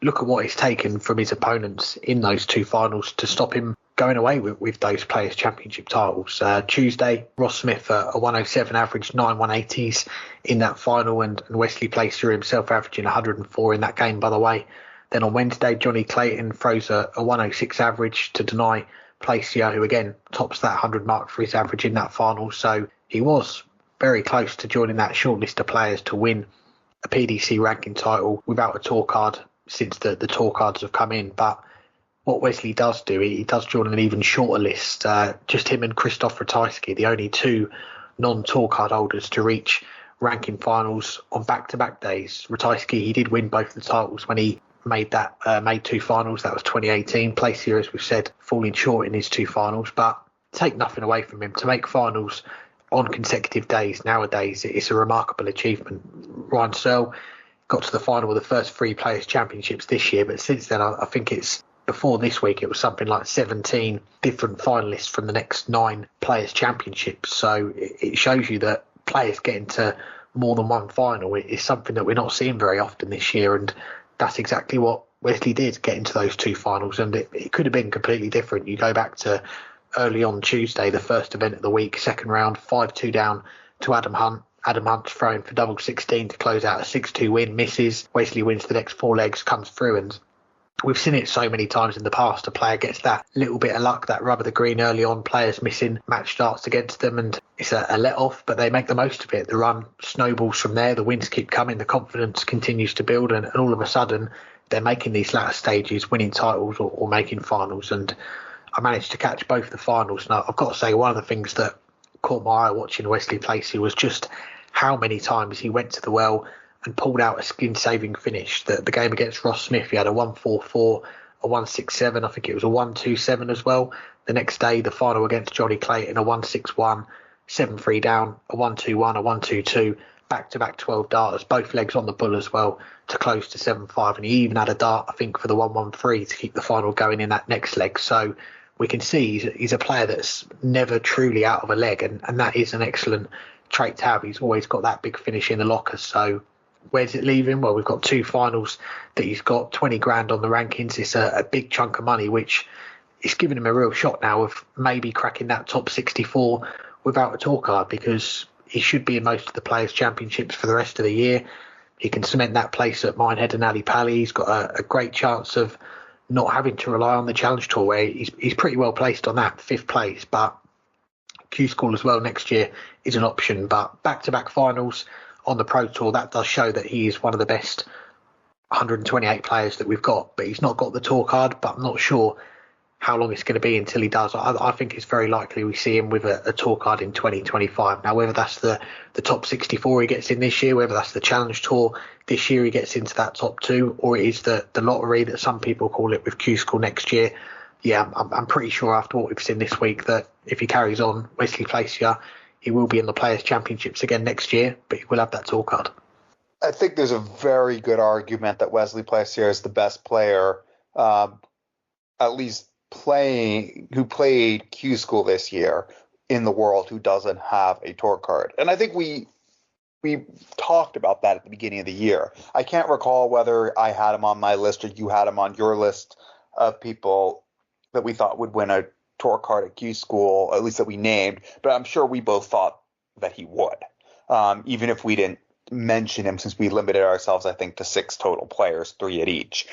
look at what he's taken from his opponents in those 2 finals to stop him going away with those Players' Championship titles. Tuesday, Ross Smith, a 107 average, 9 180s in that final, and Wesley Plaisier himself averaging 104 in that game, by the way. Then on Wednesday, Johnny Clayton throws a 106 average to deny Plaisier, who again tops that 100 mark for his average in that final. So he was very close to joining that short list of players to win a PDC ranking title without a tour card since the tour cards have come in. But what Wesley does do, he does join an even shorter list. Just him and Krzysztof Ratajski, the only 2 non-tour card holders to reach ranking finals on back-to-back days. Ratajski, he did win both the titles when he made 2 finals. That was 2018. Plaisier, as we've said, falling short in his 2 finals, but take nothing away from him. To make finals on consecutive days nowadays, it's a remarkable achievement. Ryan Searle got to the final of the first 3 Players' Championships this year, but since then, I think it's before this week, it was something like 17 different finalists from the next 9 Players' Championships. So it shows you that players getting to more than one final is something that we're not seeing very often this year, and that's exactly what Wesley did, get into those two finals, and it could have been completely different. You go back to early on Tuesday, the first event of the week, second round, 5-2 down to Adam Hunt. Adam Hunt's throwing for double 16 to close out a 6-2 win, misses. Wesley wins the next 4 legs, comes through, and we've seen it so many times in the past. A player gets that little bit of luck, that rub of the green early on, players missing match starts against them, and it's a let-off, but they make the most of it. The run snowballs from there, the wins keep coming, the confidence continues to build, and all of a sudden they're making these latter stages, winning titles or making finals. And I managed to catch both the finals. And I've got to say, one of the things that caught my eye watching Wesley Plaisier was just how many times he went to the well and pulled out a skin-saving finish. The game against Ross Smith, he had a 1-4-4, a 1-6-7, I think it was a 1-2-7 as well. The next day, the final against Johnny Clayton, a 1-6-1, 7-3 down, a 1-2-1, a 1-2-2, back-to-back 12 darters, both legs on the bull as well, to close to 7-5. And he even had a dart, I think, for the 1-1-3 to keep the final going in that next leg. So we can see he's a player that's never truly out of a leg, and that is an excellent trait to have. He's always got that big finish in the locker. So where does it leave him? Well, we've got 2 finals that he's got, 20 grand on the rankings. It's a big chunk of money, which is giving him a real shot now of maybe cracking that top 64 without a tour card, because he should be in most of the Players' Championships for the rest of the year. He can cement that place at Minehead and Ali Pally. He's got a great chance of not having to rely on the Challenge Tour, where he's pretty well placed on that 5th place. But Q School as well next year is an option. But back-to-back finals on the Pro Tour, that does show that he is one of the best 128 players that we've got. But he's not got the tour card, but I'm not sure how long it's going to be until he does. I think it's very likely we see him with a tour card in 2025. Now, whether that's the top 64 he gets in this year, whether that's the Challenge Tour this year he gets into that top 2, or it is the lottery that some people call it with Q School next year, yeah, I'm pretty sure after what we've seen this week that if he carries on, Wesley Plaisier, he will be in the Players' Championships again next year, but he will have that tour card. I think there's a very good argument that Wesley Plaisier is the best player, at least who played Q School this year in the world, who doesn't have a tour card. And I think we talked about that at the beginning of the year. I can't recall whether I had him on my list or you had him on your list of people that we thought would win a tour card at Q School, at least that we named, but I'm sure we both thought that he would, even if we didn't mention him, since we limited ourselves, I think, to 6 total players, 3 at each.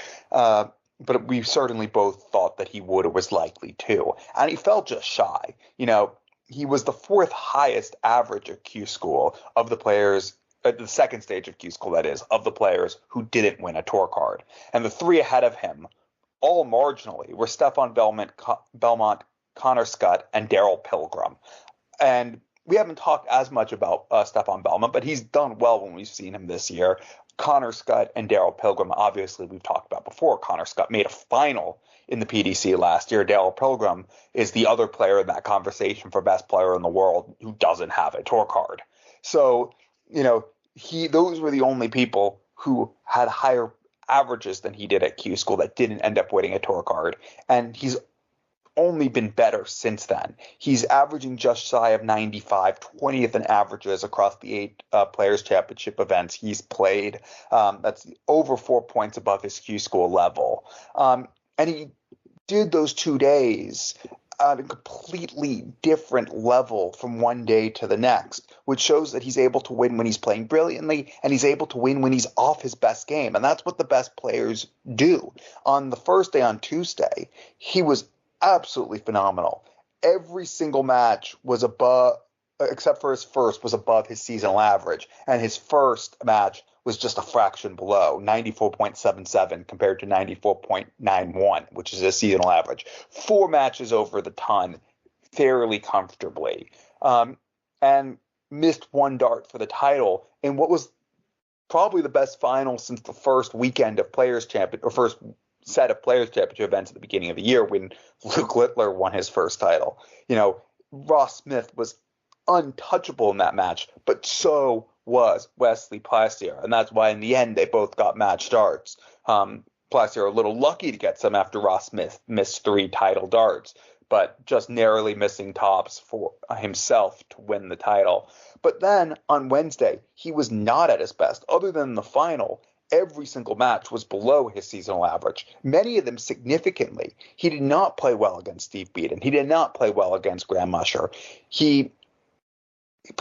But we certainly both thought that he would or was likely to. And he fell just shy. He was the 4th highest average at Q School of the players, at the second stage of Q School, that is, of the players who didn't win a tour card. And the 3 ahead of him, all marginally, were Stefan Belmont, Connor Scott, and Daryl Pilgrim. And we haven't talked as much about Stefan Belmont, but he's done well when we've seen him this year. Connor Scott and Daryl Pilgrim, obviously, we've talked about before. Connor Scott made a final in the PDC last year. Daryl Pilgrim is the other player in that conversation for best player in the world who doesn't have a tour card. So, those were the only people who had higher averages than he did at Q School that didn't end up winning a tour card. And he's only been better since then. He's averaging just shy of 95, 20th in averages across the 8 Players' Championship events he's played. That's over 4 points above his Q School level. And he did those 2 days at a completely different level from one day to the next, which shows that he's able to win when he's playing brilliantly, and he's able to win when he's off his best game. And that's what the best players do. On the first day, on Tuesday, he was absolutely phenomenal. Every single match was above, except for his first, was above his seasonal average. And his first match was just a fraction below, 94.77 compared to 94.91, which is his seasonal average. 4 matches over the ton fairly comfortably. And missed 1 dart for the title in what was probably the best final since the first weekend of Players' Champion, or first set of Players' Championship events at the beginning of the year, when Luke Littler won his first title. Ross Smith was untouchable in that match, but so was Wesley Plaisier, and that's why in the end they both got match darts. Plaisier a little lucky to get some after Ross Smith missed 3 title darts, but just narrowly missing tops for himself to win the title. But then on Wednesday, he was not at his best. Other than the final, every single match was below his seasonal average, many of them significantly. He did not play well against Steve Beaton. He did not play well against Graham Usher. He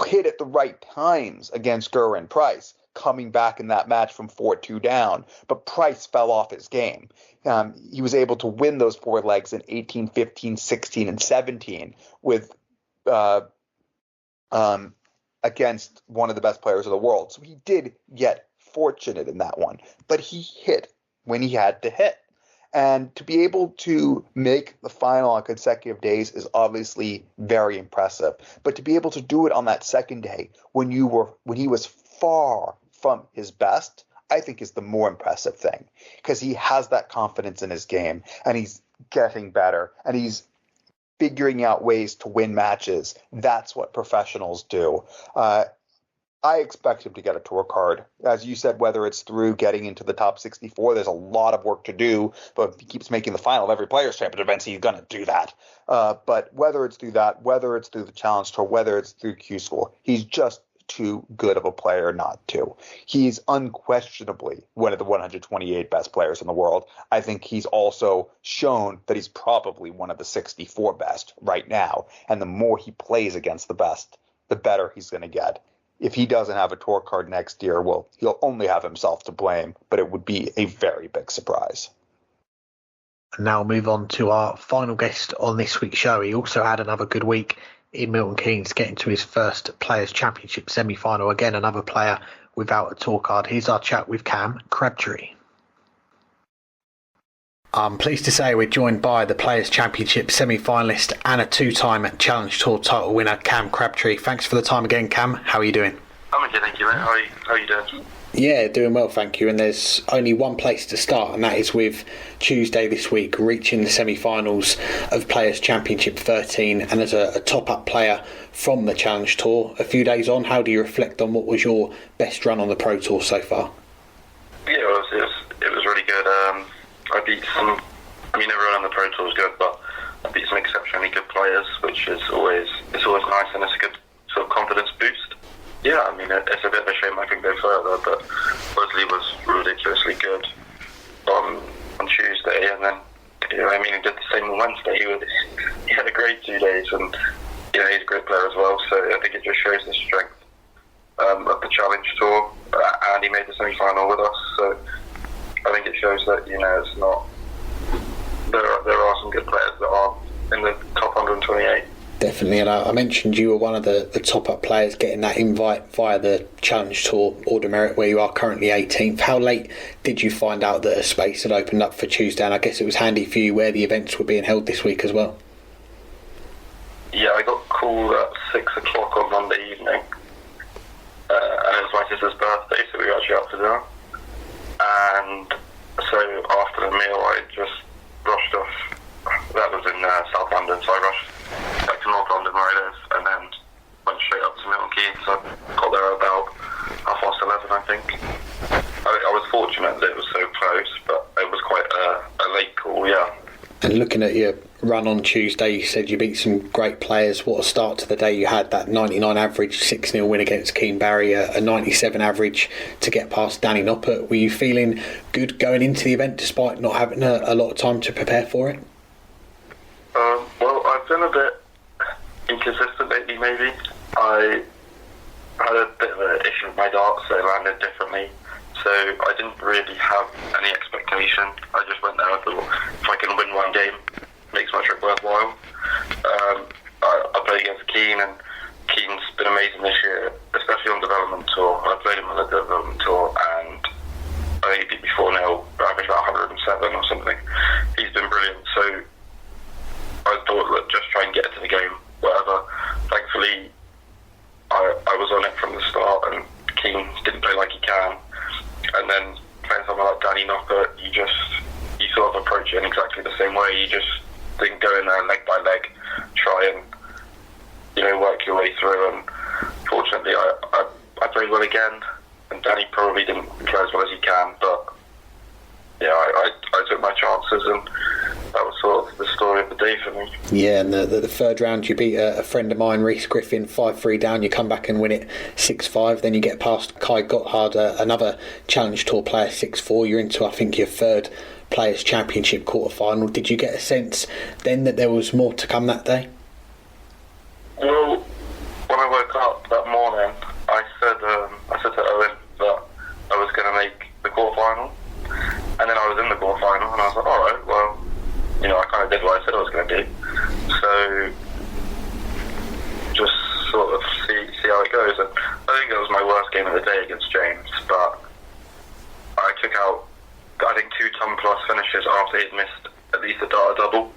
hit at the right times against Gerwyn Price, coming back in that match from 4-2 down, but Price fell off his game. He was able to win those 4 legs in 18, 15, 16, and 17 with against one of the best players in the world. So he did get fortunate in that one, but he hit when he had to hit. And to be able to make the final on consecutive days is obviously very impressive. But to be able to do it on that second day when he was far from his best, I think is the more impressive thing, because he has that confidence in his game and he's getting better and he's figuring out ways to win matches. That's what professionals do. I expect him to get a tour card. As you said, whether it's through getting into the top 64, there's a lot of work to do, but if he keeps making the final of every Players' Championship event, he's going to do that. But whether it's through that, whether it's through the Challenge Tour, whether it's through Q School, he's just too good of a player not to. He's unquestionably one of the 128 best players in the world. I think he's also shown that he's probably one of the 64 best right now. And the more he plays against the best, the better he's going to get. If he doesn't have a tour card next year, well, he'll only have himself to blame, but it would be a very big surprise. And now we'll move on to our final guest on this week's show. He also had another good week in Milton Keynes, getting to his first Players' Championship semi-final. Again, another player without a tour card. Here's our chat with Cam Crabtree. I'm pleased to say we're joined by the Players' Championship semi-finalist and a 2-time Challenge Tour title winner, Cam Crabtree. Thanks for the time again, Cam. How are you doing? I'm okay, thank you, mate. How are you doing? Yeah, doing well, thank you. And there's only one place to start, and that is with Tuesday this week, reaching the semi-finals of Players' Championship 13, and as a top-up player from the Challenge Tour. A few days on, how do you reflect on what was your best run on the Pro Tour so far? Yeah, it was really good. I beat some, everyone on the Pro Tour is good, but I beat some exceptionally good players, which is always nice, and it's a good sort of confidence boost. Yeah, it's a bit of a shame I couldn't go further, but Wesley was ridiculously good on Tuesday, and then he did the same on Wednesday. He had a great 2 days, and he's a great player as well. So I think it just shows the strength of the Challenge Tour, and he made the semi-final with us. So I think it shows that it's not. There are some good players that aren't in the top 128. Definitely, and I mentioned you were one of the top-up players getting that invite via the Challenge Tour Order Merit, where you are currently 18th. How late did you find out that a space had opened up for Tuesday? And I guess it was handy for you where the events were being held this week as well. Yeah, I got called at 6 o'clock on Monday evening, and it was my sister's birthday, so we were actually out for dinner. And so after the meal, I just rushed off. That was in South London, so I rushed back to North London where I live, and then went straight up to Milton Keynes. So I got there about 11:30, I think. I was fortunate that it was so close, but it was quite a late call, yeah. And looking at your run on Tuesday, you said you beat some great players. What a start to the day you had. That 99 average 6-0 win against Keane Barry, a 97 average to get past Danny Noppert. Were you feeling good going into the event despite not having a lot of time to prepare for it? Well, I've been a bit inconsistent lately, maybe. I had a bit of an issue with my darts, so it landed differently. So I didn't really have any expectation. I just went there and thought, if I can win one game, it makes my trip worthwhile. I played against Keane, and Keane's been amazing this year, especially on development tour. I played him on the development tour, and I think he beat me 4-0, averaged about 107 or something. He's been brilliant, so I thought, look, just try and get into the game, whatever. Thankfully, I was on it from the start, and Keane didn't play like he can. And then playing someone like Danny Noppert, you sort of approach it in exactly the same way. You just didn't go in there leg by leg, try and work your way through. And fortunately, I played well again, and Danny probably didn't play as well as he can, but yeah, I took my chances, and was sort of the story of the day for me. Yeah, and the third round you beat a friend of mine, Rhys Griffin, 5-3 down. You come back and win it 6-5. Then you get past Kai Gotthard, another Challenge Tour player, 6-4. You're into, I think, your third Players' Championship quarter-final. Did you get a sense then that there was more to come that day? Well, when I woke up that morning, I said to Owen that I was going to make the quarter-final. And then I was in the quarter-final, and I was like, all right, well, you know, I kind of did what I said I was going to do. So, just sort of see how it goes. And I think it was my worst game of the day against James, but I took out, I think, 2 ton-plus finishes after he'd missed at least a dart double.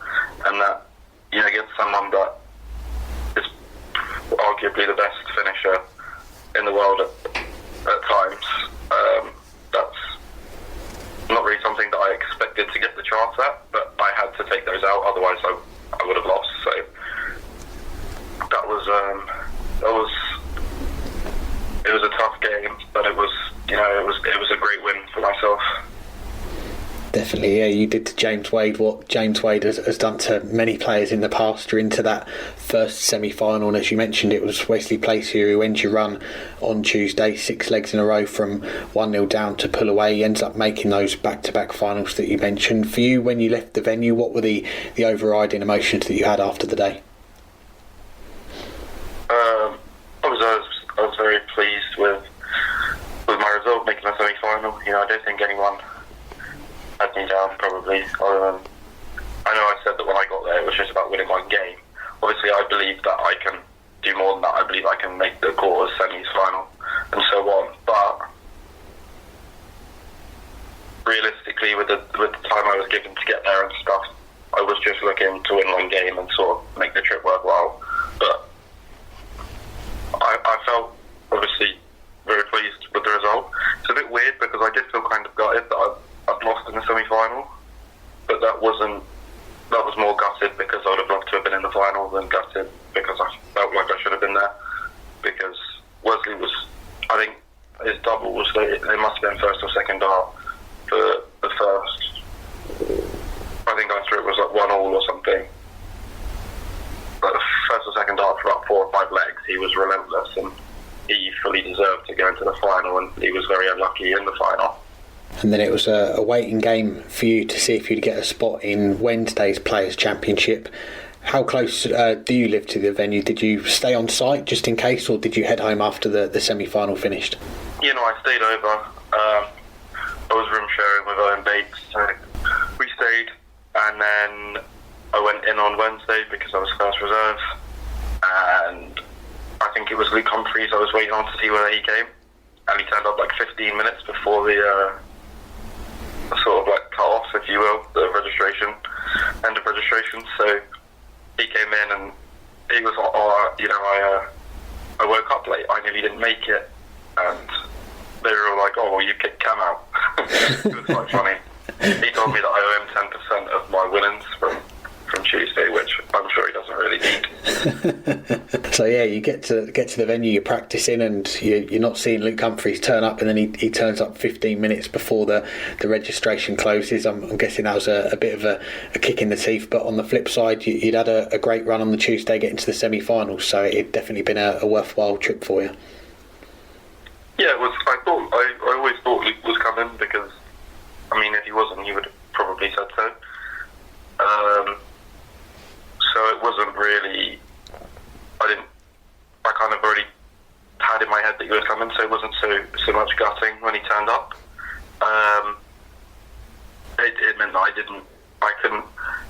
And that, you know, against someone that is arguably the best finisher in the world at times, that's not really something that I expected to get the chance at, but I had to take those out, otherwise I would have lost. So that was it was a tough game, but it was, you know, it was a great win for myself. Definitely, yeah. You did to James Wade what James Wade has done to many players in the past. You're into that first semi-final, and as you mentioned, it was Wesley Plaisier who ends your run on Tuesday, 6 legs in a row from 1-0 down to pull away. He ends up making those back-to-back finals that you mentioned. For you, when you left the venue, what were the overriding emotions that you had after the day? I was very pleased with my result, making a semi-final. You know, I don't think anyone had me down, probably, other than, I know I said that when I got there it was just about winning one game. Obviously I believe that I can do more than that. I believe I can make the quarters, semis, final, and so on. But realistically, with the time I was given to get there and stuff, I was just looking to win one game and sort of make the trip worthwhile. But I felt obviously very pleased with the result. It's a bit weird because I did feel kind of gutted that I'd lost in the semi-final, but that was more gutted because I would have loved to have been in the final than gutted because I felt like I should have been there, because Wesley was, I think his double was, it must have been first or second dart for the first, I think after it was like 1-1 or something, but the first or second dart for about 4 or 5 legs, he was relentless and he fully deserved to go into the final, and he was very unlucky in the final. And then it was a waiting game for you to see if you'd get a spot in Wednesday's Players' Championship. How close do you live to the venue? Did you stay on site just in case, or did you head home after the semi-final finished? You know, I stayed over. I was room sharing with Owen Bates, so we stayed, and then I went in on Wednesday because I was first reserve, and I think it was Luke Humphreys I was waiting on to see whether he came, and he turned up like 15 minutes before the sort of like cut off, if you will, the registration, end of registration. So he came in and he was like, I woke up late, I nearly didn't make it, and they were all like, oh, well, you kicked Cam out. It was quite funny. He told me that I owe him 10% of my winnings from Tuesday, which I'm sure he doesn't really need. So yeah, you get to the venue, you're practicing, and you're not seeing Luke Humphreys turn up, and then he turns up 15 minutes before the registration closes. I'm guessing that was a bit of a kick in the teeth, but on the flip side, you'd had a great run on the Tuesday getting to the semi-finals, so it'd definitely been a worthwhile trip for you. Yeah, it was. I always thought Luke was coming, because I mean, if he wasn't, he would have probably said so. So it wasn't really, I kind of already had in my head that he was coming, so it wasn't so much gutting when he turned up. It meant that I couldn't,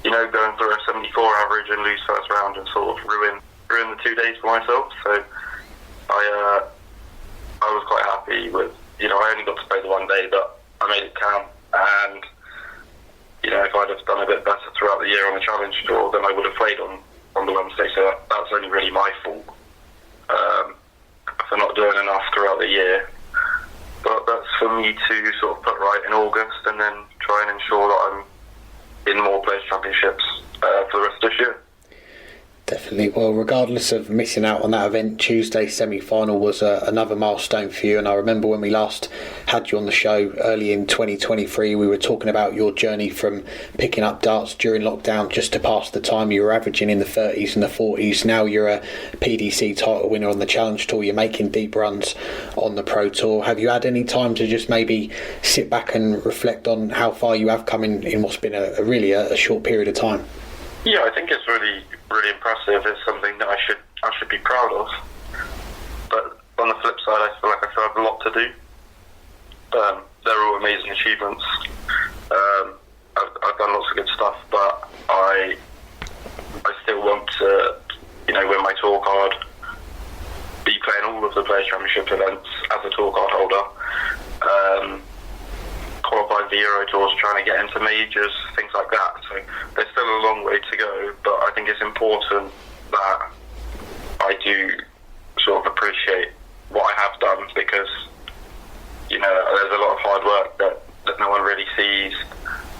you know, go through a 74 average and lose first round and sort of ruin the 2 days for myself. So I was quite happy with, you know, I only got to play the 1 day, but I made it count, and you know, if I'd have done a bit better throughout the year on the Challenge Tour, then I would have played on the Wednesday, so that's only really my fault for not doing enough throughout the year. But that's for me to sort of put right in August, and then try and ensure that I'm in more Players' Championships for the rest of this year. Definitely. Well, regardless of missing out on that event, Tuesday's semi-final was another milestone for you. And I remember when we last had you on the show early in 2023, we were talking about your journey from picking up darts during lockdown just to pass the time. You were averaging in the 30s and the 40s. Now you're a PDC title winner on the Challenge Tour. You're making deep runs on the Pro Tour. Have you had any time to just maybe sit back and reflect on how far you have come in what's been a really short period of time? Yeah, I think it's really impressive. It's something that I should be proud of. But on the flip side, I feel like I still have a lot to do. They're all amazing achievements. I've done lots of good stuff, but I still want to, win my tour card, be playing all of the Players' Championship events as a tour card holder. Qualify for Euro Tours, trying to get into majors, things like that. So there's still a long way to go, but I think it's important that I do sort of appreciate what I have done, because there's a lot of hard work that no one really sees.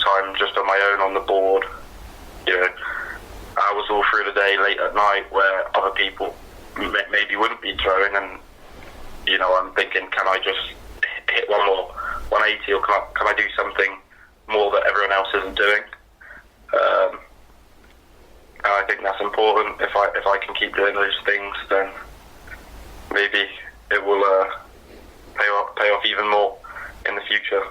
Time just on my own on the board, hours all through the day, late at night, where other people maybe wouldn't be throwing, and I'm thinking, can I just hit one more 180, or can I do something more that everyone else isn't doing? And I think that's important. If I can keep doing those things, then maybe it will pay off even more in the future.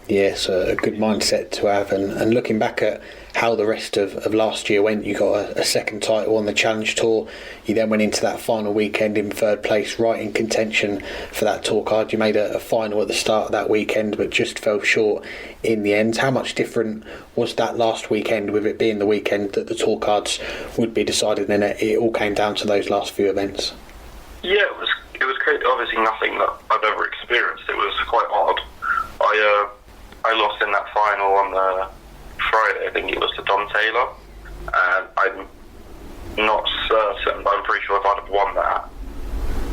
Yes, a good mindset to have. And looking back at how the rest of last year went, you got a second title on the Challenge Tour. You then went into that final weekend in third place, right in contention for that tour card. You made a final at the start of that weekend, but just fell short in the end. How much different was that last weekend, with it being the weekend that the tour cards would be decided, and it all came down to those last few events? Yeah, it was great. Obviously nothing that I've ever experienced. It was quite odd. I lost in that final on the Friday, I think it was to Don Taylor, and I'm not certain, but I'm pretty sure if I'd have won that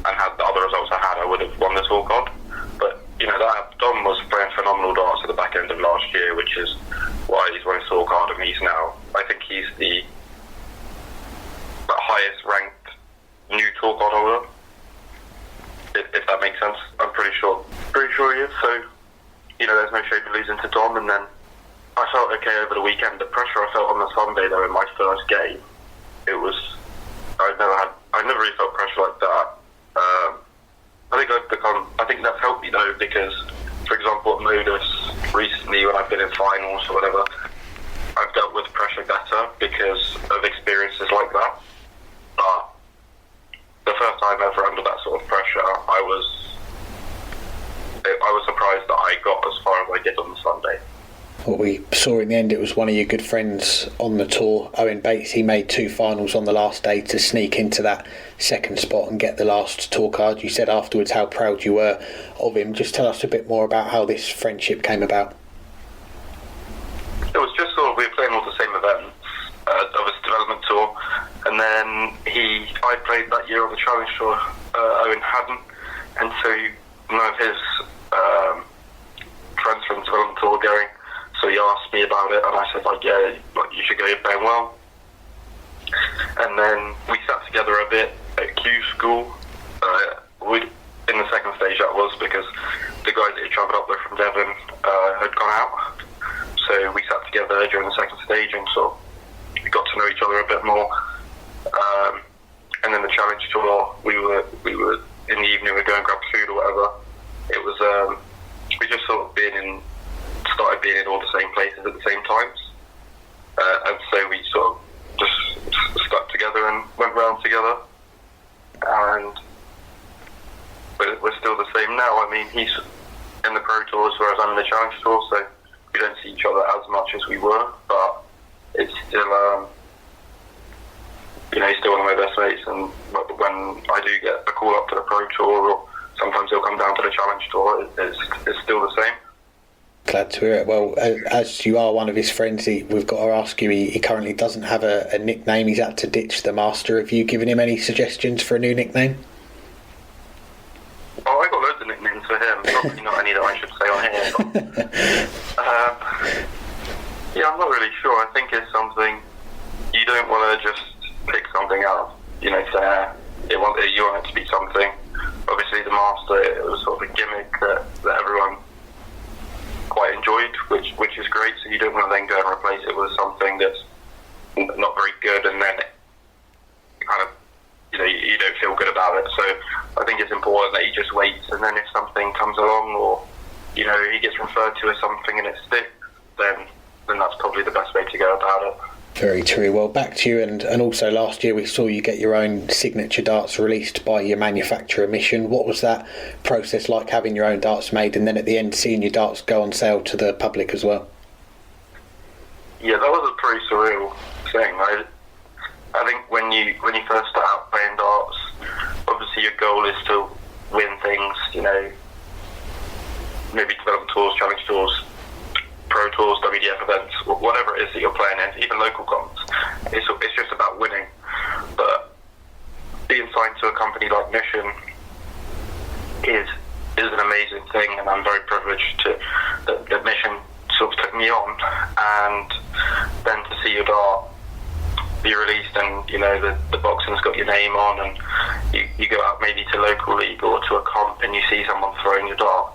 and had the other results I had, I would have won the tour card. But that Don was playing phenomenal darts at the back end of last year, which is why he's won his tour card, and I think he's the highest ranked new tour card holder, if that makes sense. I'm pretty sure he is. So there's no shame in losing to Dom, and then I felt okay over the weekend. The pressure I felt on the Sunday, though, in my first game, I never really felt pressure like that. I think that's helped me, though, because, for example, at Modus recently, when I've been in finals or whatever, I've dealt with pressure better because of experiences like that. But the first time ever under that sort of pressure, I was surprised that I got as far as I did on the Sunday. What we saw in the end, it was one of your good friends on the tour, Owen Bates. He made 2 finals on the last day to sneak into that second spot and get the last tour card. You said afterwards how proud you were of him. Just tell us a bit more about how this friendship came about. It was just sort of, we were playing all the same events of his development tour, and then I played that year on the Challenge Tour, Owen hadn't, and so none of his friends from the development tour were going. So he asked me about it, and I said, you should go, you're playing well. And then we sat together a bit at Q School. In the second stage that was, because the guys that had travelled up there from Devon had gone out. So we sat together during the second stage and sort of got to know each other a bit more. And then the Challenge Tour, we were in the evening, we'd go and grab food or whatever. It was, we just sort of started being in all the same places at the same times. And so we sort of just stuck together and went round together. And we're still the same now. I mean, he's in the Pro Tour as well as I'm in the Challenge Tour, so we don't see each other as much as we were, but it's still, he's still one of my best mates, and when I do get a call up to the Pro Tour, or sometimes he'll come down to the Challenge Tour, it's still the same. Glad to hear it. Well, as you are one of his friends, we've got to ask you, he currently doesn't have a nickname. He's had to ditch the Master. Have you given him any suggestions for a new nickname? Oh, I got loads of nicknames for him. Probably not any that I should say on here. But, I'm not really sure. I think it's something you don't want to just pick something out, fair. You want it to be something. Obviously, the Master, it was sort of a gimmick that everyone quite enjoyed, which is great. So you don't want to then go and replace it with something that's not very good, and then it kind of, you don't feel good about it. So I think it's important that he just waits, and then if something comes along, or he gets referred to as something and it sticks, then that's probably the best way to go about it. Very true. Well, back to you, and also last year we saw you get your own signature darts released by your manufacturer, Mission. What was that process like, having your own darts made, and then at the end seeing your darts go on sale to the public as well? Yeah, that was a pretty surreal thing. I think when you first start out playing darts, obviously your goal is to win things, maybe development tours, challenge tours, Pro Tours, WDF events, whatever it is that you're playing in, even local comps. It's just about winning. But being signed to a company like Mission is an amazing thing, and I'm very privileged that Mission sort of took me on, and then to see your dart be released, and the boxing's got your name on, and you go out maybe to local league or to a comp and you see someone throwing your dart.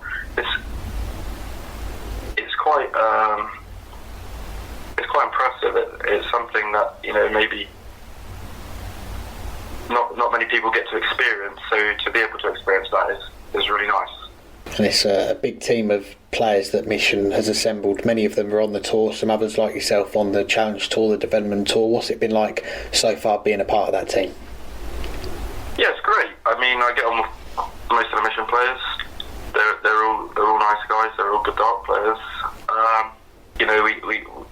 It's quite impressive. It's something that maybe not many people get to experience. So to be able to experience that is really nice. And it's a big team of players that Mission has assembled. Many of them are on the tour, some others like yourself on the Challenge Tour, the Development Tour. What's it been like so far being a part of that team? Yeah, it's great. I mean, I get on with most of the Mission players. They're all nice guys. They're all good dart players.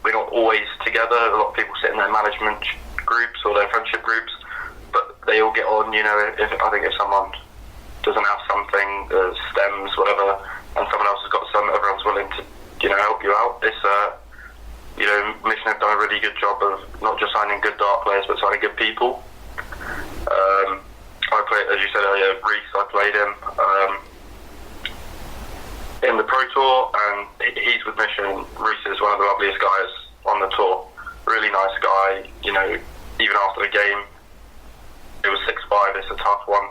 We're not always together. A lot of people sit in their management groups or their friendship groups, but they all get on. If someone doesn't have something, stems, whatever, and someone else has got some, everyone's willing to help you out. It's Mission have done a really good job of not just signing good dart players, but signing good people. I played, as you said earlier, Reese. I played him in the Pro Tour, and he's with Mission. Reese is one of the loveliest guys on the tour. Really nice guy. Even after the game, it was 6-5. It's a tough one.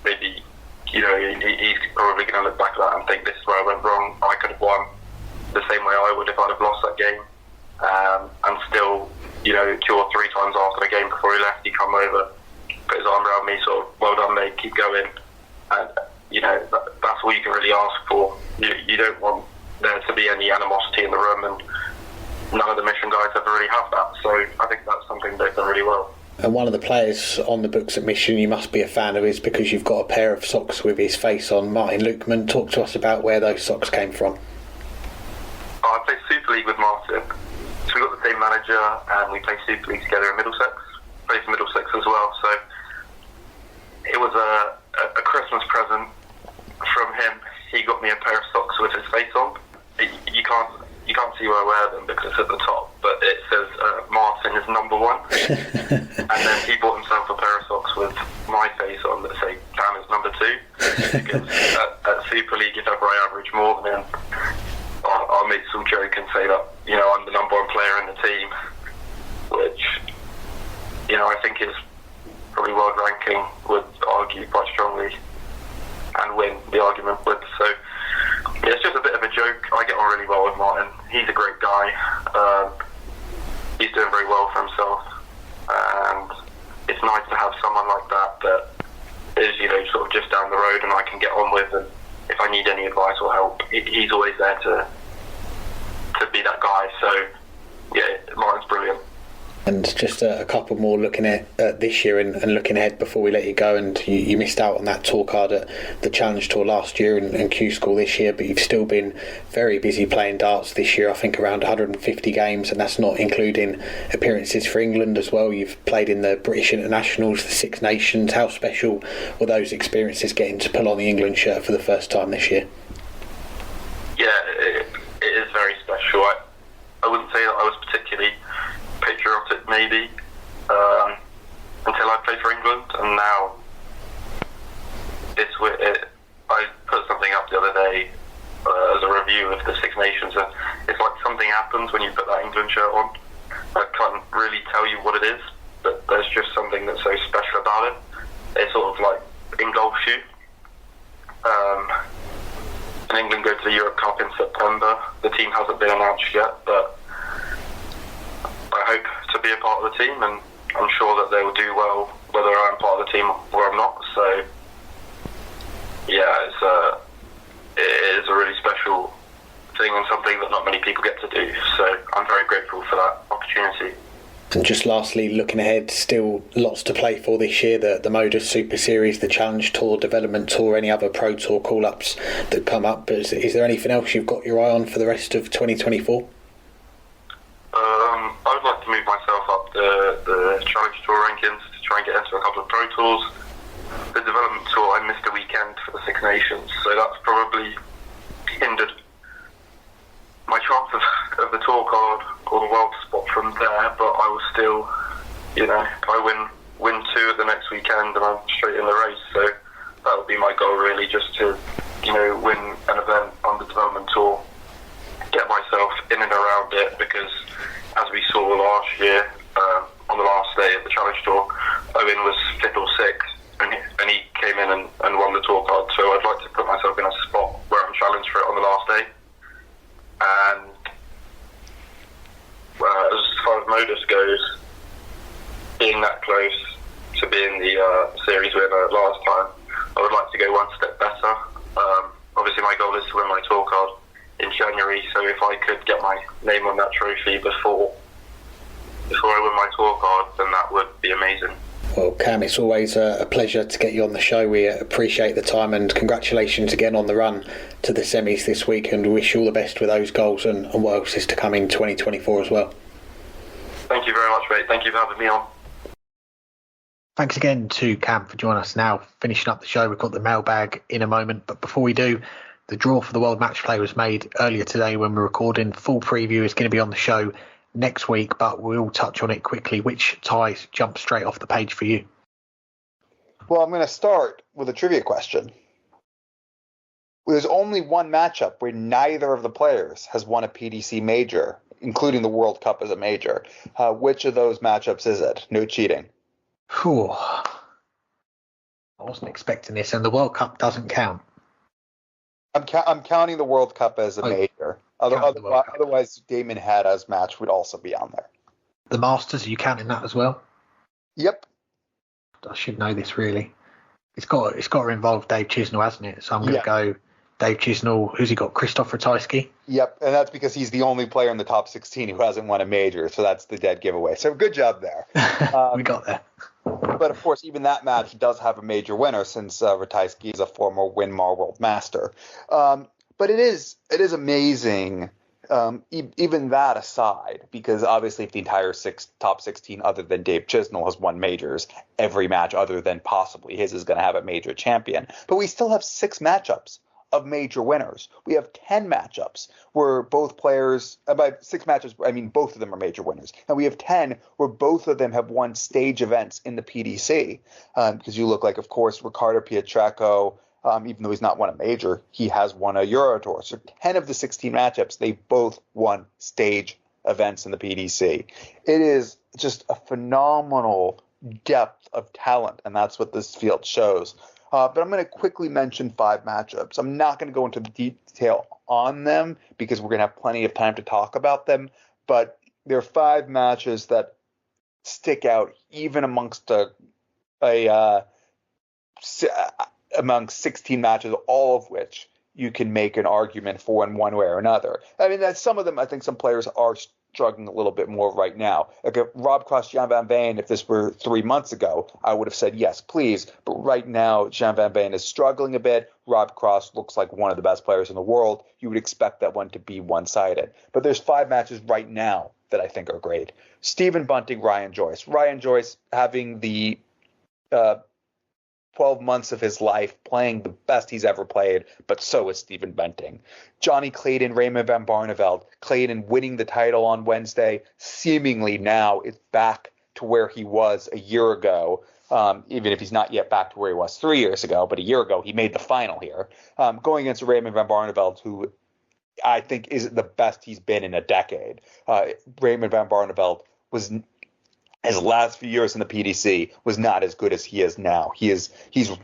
Maybe he's probably going to look back at that and think, this is where I went wrong. I could have won the same way I would if I'd have lost that game. And still, 2 or 3 times after the game before he left, he come over, put his arm around me, sort of, well done mate, keep going. And that's all you can really ask for. You don't want there to be any animosity in the room, and none of the Mission guys ever really have that. So I think that's something they've done really well. And one of the players on the books at Mission you must be a fan of is because you've got a pair of socks with his face on, Martin Lukeman. Talk to us about where those socks came from. I played Super League with Martin. So we got the same manager, and we played Super League together in Middlesex. Played for Middlesex as well. So it was a Christmas present from him. He got me a pair of socks with his face on. You can't see where I wear them because it's at the top, but it says Martin is number 1. And then he bought himself a pair of socks with my face on that say Cam is number 2. Because at Super League, if ever I average more than him, I'll make some joke and say that I'm the number 1 player in the team, which I think is probably world ranking, would argue quite strongly and win the argument with. So yeah, it's just a bit of a joke. I get on really well with Martin. He's a great guy. He's doing very well for himself, and it's nice to have someone like that is sort of just down the road and I can get on with, and if I need any advice or help, he's always there to be that guy. So yeah, Martin's brilliant. And just a couple more looking at this year and looking ahead before we let you go. And you missed out on that tour card at the Challenge Tour last year and Q School this year, but you've still been very busy playing darts this year. I think around 150 games, and that's not including appearances for England as well. You've played in the British Internationals, the Six Nations. How special were those experiences, getting to pull on the England shirt for the first time this year? Yeah, it is very special. I wouldn't say that I was particularly patriotic maybe until I played for England, and now I put something up the other day as a review of the Six Nations, and it's like something happens when you put that England shirt on. I can't really tell you what it is, but there's just something that's so and England go to the Europe Cup in September. The team hasn't been announced yet, but I hope to be a part of the team, and I'm sure that they will do well whether I'm part of the team or I'm not. So yeah, it is a really special thing and something that not many people get to do. So I'm very grateful for that opportunity. And just lastly, looking ahead, still lots to play for this year. The Modus Super Series, the Challenge Tour, Development Tour, any other Pro Tour call-ups that come up. Is there anything else you've got your eye on for the rest of 2024? I would like to move myself up the Challenge Tour rankings to try and get into a couple of Pro Tours. The Development Tour, I missed a weekend for the Six Nations, so that's probably hindered my chance of the tour card or the world spot from there, but I will still, if I win two at the next weekend and I'm straight in the race, so that would be my goal really, just to, win an event on the Development Tour, get myself in and around it, because as we saw last year, on the last day of the Challenge Tour, Owen was 5th or 6th, and he came in and won the tour card, so I'd like to put myself in a spot where I'm challenged for it on the last day. And as far as Modus goes, being that close to being the series winner last time, I would like to go one step better. Obviously my goal is to win my tour card in January, so if I could get my name on that trophy before I win my tour card, then that would be amazing. Well, Cam, it's always a pleasure to get you on the show. We appreciate the time, and congratulations again on the run to the semis this week, and wish you all the best with those goals and what else is to come in 2024 as well. Thank you very much, mate. Thank you for having me on. Thanks again to Cam for joining us now. Finishing up the show, we've got the mailbag in a moment, but before we do, the draw for the World Matchplay was made earlier today when we're recording. Full preview is going to be on the show next week, but we'll touch on it quickly. Which ties jump straight off the page for you? Well, I'm going to start with a trivia question. There's only one matchup where neither of the players has won a PDC major, including the World Cup as a major. Which of those matchups is it? No cheating. Whew. I wasn't expecting this, and the World Cup doesn't count. I'm counting the World Cup as a major. Otherwise, Damon Hatta's match would also be on there. The Masters, are you counting that as well? Yep. I should know this really. It's got to involve Dave Chisnell, hasn't it? So I'm going to go Dave Chisnell. Who's he got? Christoph Ratajski? Yep, and that's because he's the only player in the top 16 who hasn't won a major, so that's the dead giveaway. So good job there. We got there. But of course, even that match does have a major winner, since Ratajski is a former Winmar World Master. But it is amazing, even that aside, because obviously if the entire top 16 other than Dave Chisnell has won majors, every match other than possibly his is going to have a major champion. But we still have 6 matchups of major winners. We have 10 matchups where both players, by 6 matches, I mean both of them are major winners. And we have 10 where both of them have won stage events in the PDC. Because you look like, of course, Riccardo Pietracco, even though he's not won a major, he has won a Euro Tour. So 10 of the 16 matchups, they both won stage events in the PDC. It is just a phenomenal depth of talent, and that's what this field shows. But I'm going to quickly mention 5 matchups. I'm not going to go into the detail on them because we're going to have plenty of time to talk about them. But there are 5 matches that stick out even amongst among 16 matches, all of which you can make an argument for in one way or another. I mean, some of them, I think some players are struggling a little bit more right now. Like if Rob Cross, Jan van Veen, if this were 3 months ago, I would have said yes, please. But right now, Jan van Veen is struggling a bit. Rob Cross looks like one of the best players in the world. You would expect that one to be one-sided. But there's 5 matches right now that I think are great. Stephen Bunting, Ryan Joyce. Ryan Joyce having the 12 months of his life playing the best he's ever played, but so is Stephen Bunting. Johnny Clayton, Raymond van Barneveld. Clayton winning the title on Wednesday. Seemingly now it's back to where he was a year ago, even if he's not yet back to where he was 3 years ago, but a year ago he made the final here. Going against Raymond van Barneveld, who I think is the best he's been in a decade. Raymond van Barneveld was... his last few years in the PDC was not as good as he is now. He's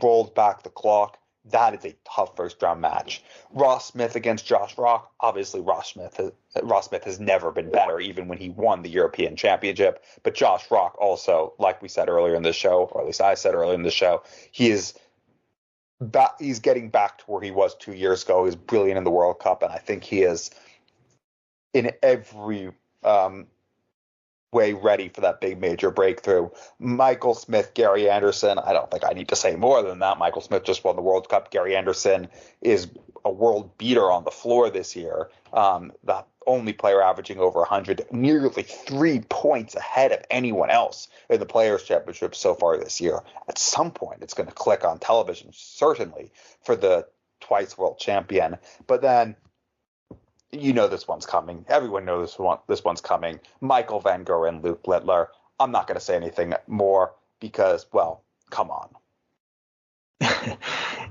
rolled back the clock. that is a tough first round match. Ross Smith against Josh Rock. Obviously, Ross Smith has never been better, even when he won the European Championship. But Josh Rock also, like we said earlier in the show, or at least I said earlier in the show, he's getting back to where he was 2 years ago. He was brilliant in the World Cup, and I think he is in every way ready for that big major breakthrough. Michael Smith, Gary Anderson, I don't think I need to say more than that. Michael Smith just won the World Cup. Gary Anderson is a world beater on the floor this year. The only player averaging over 100, nearly 3 points ahead of anyone else in the Players' Championship so far this year. At some point, it's going to click on television, certainly, for the twice world champion. But then, you know this one's coming. Everyone knows this one's coming. Michael Van Gerwen, Luke Littler. I'm not going to say anything more because, well, come on.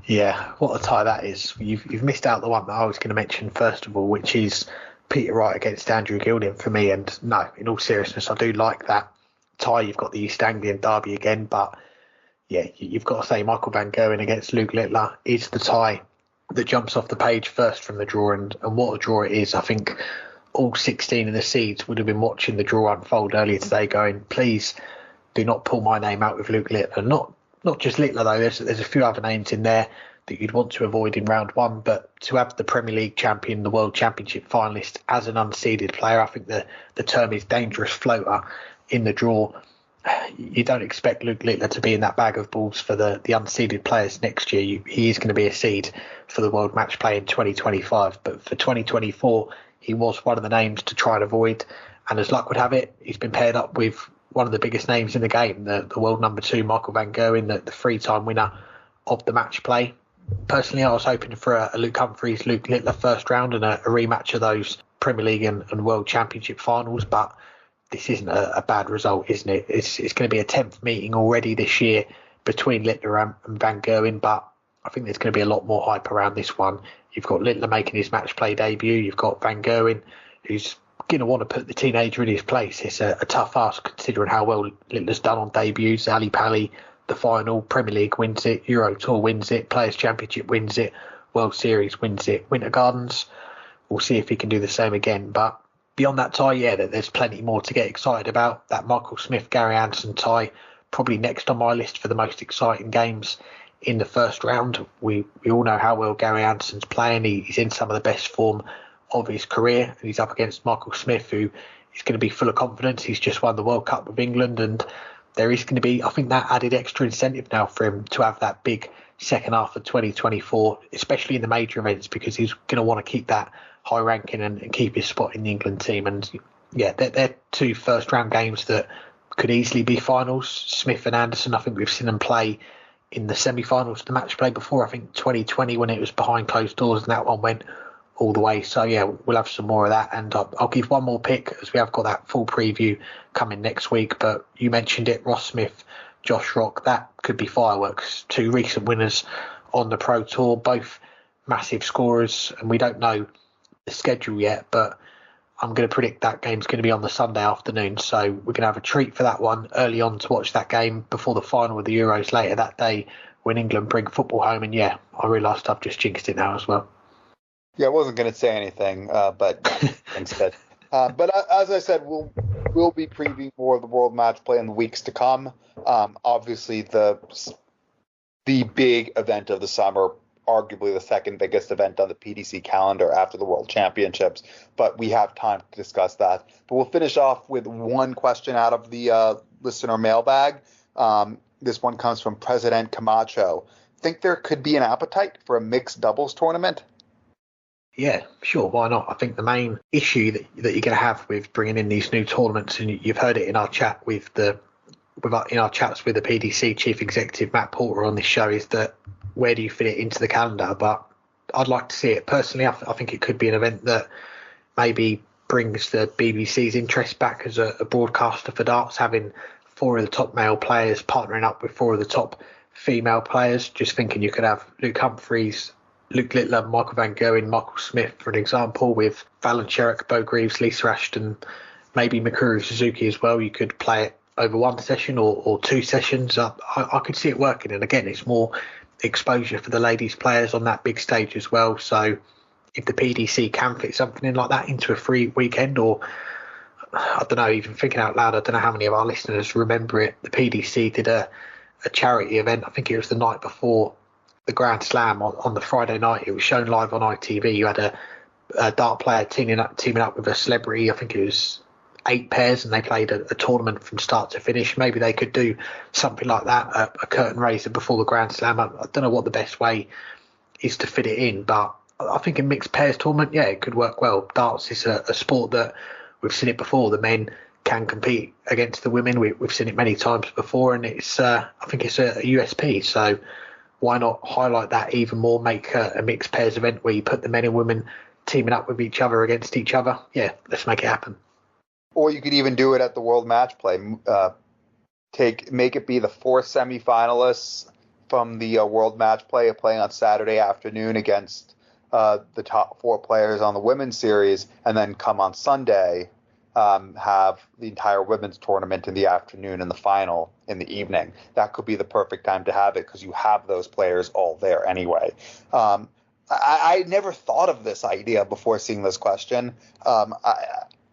Yeah, what a tie that is. You've missed out the one that I was going to mention first of all, which is Peter Wright against Andrew Gilding for me. And no, in all seriousness, I do like that tie. You've got the East Anglian derby again, but yeah, you've got to say Michael Van Gerwen against Luke Littler is the tie that jumps off the page first from the draw, and what a draw it is. I think all 16 of the seeds would have been watching the draw unfold earlier today going, please do not pull my name out with Luke Littler. Not just Littler though, there's a few other names in there that you'd want to avoid in round one, but to have the Premier League champion, the World Championship finalist as an unseeded player, I think the term is dangerous floater in the draw. You don't expect Luke Littler to be in that bag of balls for the unseeded players next year. He is going to be a seed for the World Matchplay in 2025. But for 2024, he was one of the names to try and avoid. And as luck would have it, he's been paired up with one of the biggest names in the game, the world number 2, Michael Van Gerwen, the 3-time winner of the Matchplay. Personally, I was hoping for a Luke Humphries, Luke Littler first round and a rematch of those Premier League and World Championship finals. But this isn't a bad result, isn't it? It's going to be a 10th meeting already this year between Littler and Van Gerwen, but I think there's going to be a lot more hype around this one. You've got Littler making his match play debut. You've got Van Gerwen, who's going to want to put the teenager in his place. It's a tough ask considering how well Littler's done on debuts. Ali Pally, the final, Premier League wins it, Euro Tour wins it, Players' Championship wins it, World Series wins it, Winter Gardens. We'll see if he can do the same again, but beyond that tie, yeah, there's plenty more to get excited about. That Michael Smith, Gary Anderson tie, probably next on my list for the most exciting games in the first round. We all know how well Gary Anderson's playing. He's in some of the best form of his career, and he's up against Michael Smith, who is going to be full of confidence. He's just won the World Cup with England, and there is going to be, I think, that added extra incentive now for him to have that big second half of 2024, especially in the major events, because he's going to want to keep that high ranking and keep his spot in the England team. And yeah, they're 2 first round games that could easily be finals. Smith and Anderson, I think we've seen them play in the semi-finals of the match play before. I think 2020 when it was behind closed doors and that one went all the way. So yeah, we'll have some more of that. And I'll give one more pick as we have got that full preview coming next week. But you mentioned it, Ross Smith, Josh Rock, that could be fireworks. 2 recent winners on the Pro Tour, both massive scorers, and we don't know the schedule yet, but I'm going to predict that game's going to be on the Sunday afternoon, so we're going to have a treat for that one early on to watch that game before the final of the Euros later that day when England bring football home. And yeah, I realised I've just jinxed it now as well. Yeah, I wasn't going to say anything, but instead. But as I said, we'll be previewing more of the World Matchplay in the weeks to come. Obviously, the big event of the summer, arguably the second biggest event on the PDC calendar after the World Championships, but we have time to discuss that. But we'll finish off with one question out of the listener mailbag. This one comes from President Camacho. Think there could be an appetite for a mixed doubles tournament? Yeah, sure, why not? I think the main issue that you're going to have with bringing in these new tournaments, and you've heard it in our chat in our chats with the PDC Chief Executive Matt Porter on this show, is that where do you fit it into the calendar? But I'd like to see it personally. I think it could be an event that maybe brings the BBC's interest back as a broadcaster for darts, having 4 of the top male players partnering up with 4 of the top female players. Just thinking you could have Luke Humphries, Luke Littler, Michael Van Gerwen, Michael Smith, for an example, with Fallon Sherrick, Bo Greaves, Lisa Ashton, maybe Mikuru Suzuki as well. You could play it over 1 session or 2 sessions. I could see it working. And again, it's more exposure for the ladies players on that big stage as well. So if the PDC can fit something in like that into a free weekend, or I don't know, even thinking out loud, I don't know how many of our listeners remember it. The PDC did a charity event. I think it was the night before the Grand Slam on the Friday night. It was shown live on ITV. You had a dart player teaming up with a celebrity. I think it was 8 pairs, and they played a tournament from start to finish. Maybe they could do something like that, a curtain raiser before the Grand Slam. I don't know what the best way is to fit it in, but I think a mixed pairs tournament, yeah, it could work well. Darts is a sport that we've seen it before. The men can compete against the women. We've seen it many times before, and it's I think it's a USP. So why not highlight that even more? Make a mixed pairs event where you put the men and women teaming up with each other against each other. Yeah, let's make it happen. Or you could even do it at the World Matchplay. Make it be the 4 semifinalists from the World Matchplay playing on Saturday afternoon against the top 4 players on the women's series, and then come on Sunday, have the entire women's tournament in the afternoon and the final in the evening. That could be the perfect time to have it, because you have those players all there anyway. I never thought of this idea before seeing this question.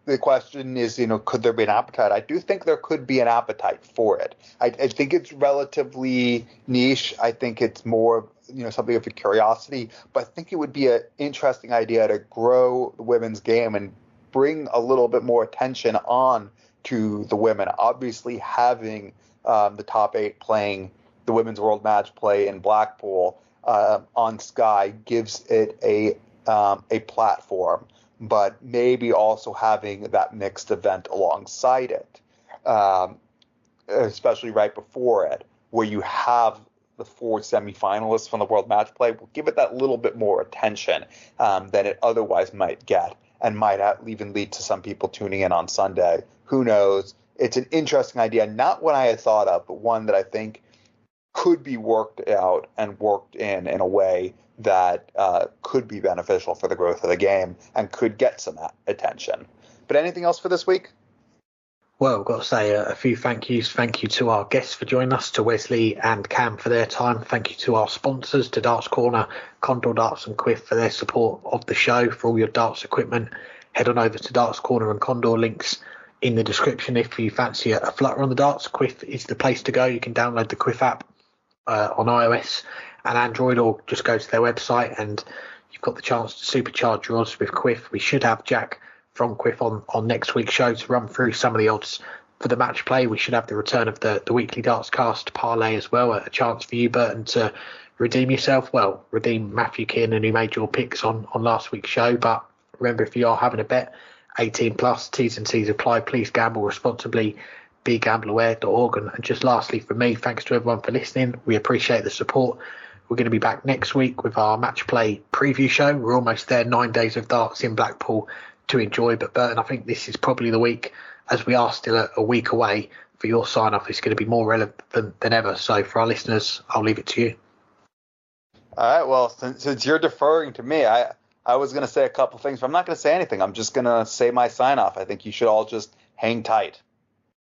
The question is, could there be an appetite? I do think there could be an appetite for it. I think it's relatively niche. I think it's more, something of a curiosity. But I think it would be an interesting idea to grow the women's game and bring a little bit more attention on to the women. Obviously, having the top 8 playing the Women's World Matchplay in Blackpool on Sky gives it a platform. But maybe also having that mixed event alongside it, especially right before it, where you have the 4 semifinalists from the World Matchplay, will give it that little bit more attention than it otherwise might get, and might even lead to some people tuning in on Sunday. Who knows? It's an interesting idea, not one I had thought of, but one that I think could be worked out and worked in a way that could be beneficial for the growth of the game and could get some attention. But anything else for this week? Well, I've got to say a few thank yous. Thank you to our guests for joining us, to Wesley and Cam for their time. Thank you to our sponsors, to Darts Corner, Condor Darts and Quiff for their support of the show. For all your darts equipment, head on over to Darts Corner and Condor, links in the description. If you fancy a flutter on the darts, Quiff is the place to go. You can download the Quiff app on iOS and Android, or just go to their website and you've got the chance to supercharge your odds with Quiff. We should have Jack from Quiff on next week's show to run through some of the odds for the match play. We should have the return of the weekly Dartscast parlay as well, a chance for you, Burton, to redeem yourself. Well, redeem Matthew Kiernan, who made your picks on last week's show. But remember, if you are having a bet, 18 plus, T's and C's apply. Please gamble responsibly. BeGambleAware.org. And just lastly from me, thanks to everyone for listening. We appreciate the support. We're going to be back next week with our match play preview show. We're almost there, 9 days of darts in Blackpool to enjoy. But Burton, I think this is probably the week, as we are still a week away, for your sign off. It's going to be more relevant than ever. So for our listeners, I'll leave it to you. All right. Well, since you're deferring to me, I was going to say a couple things, but I'm not going to say anything. I'm just going to say my sign off. I think you should all just hang tight.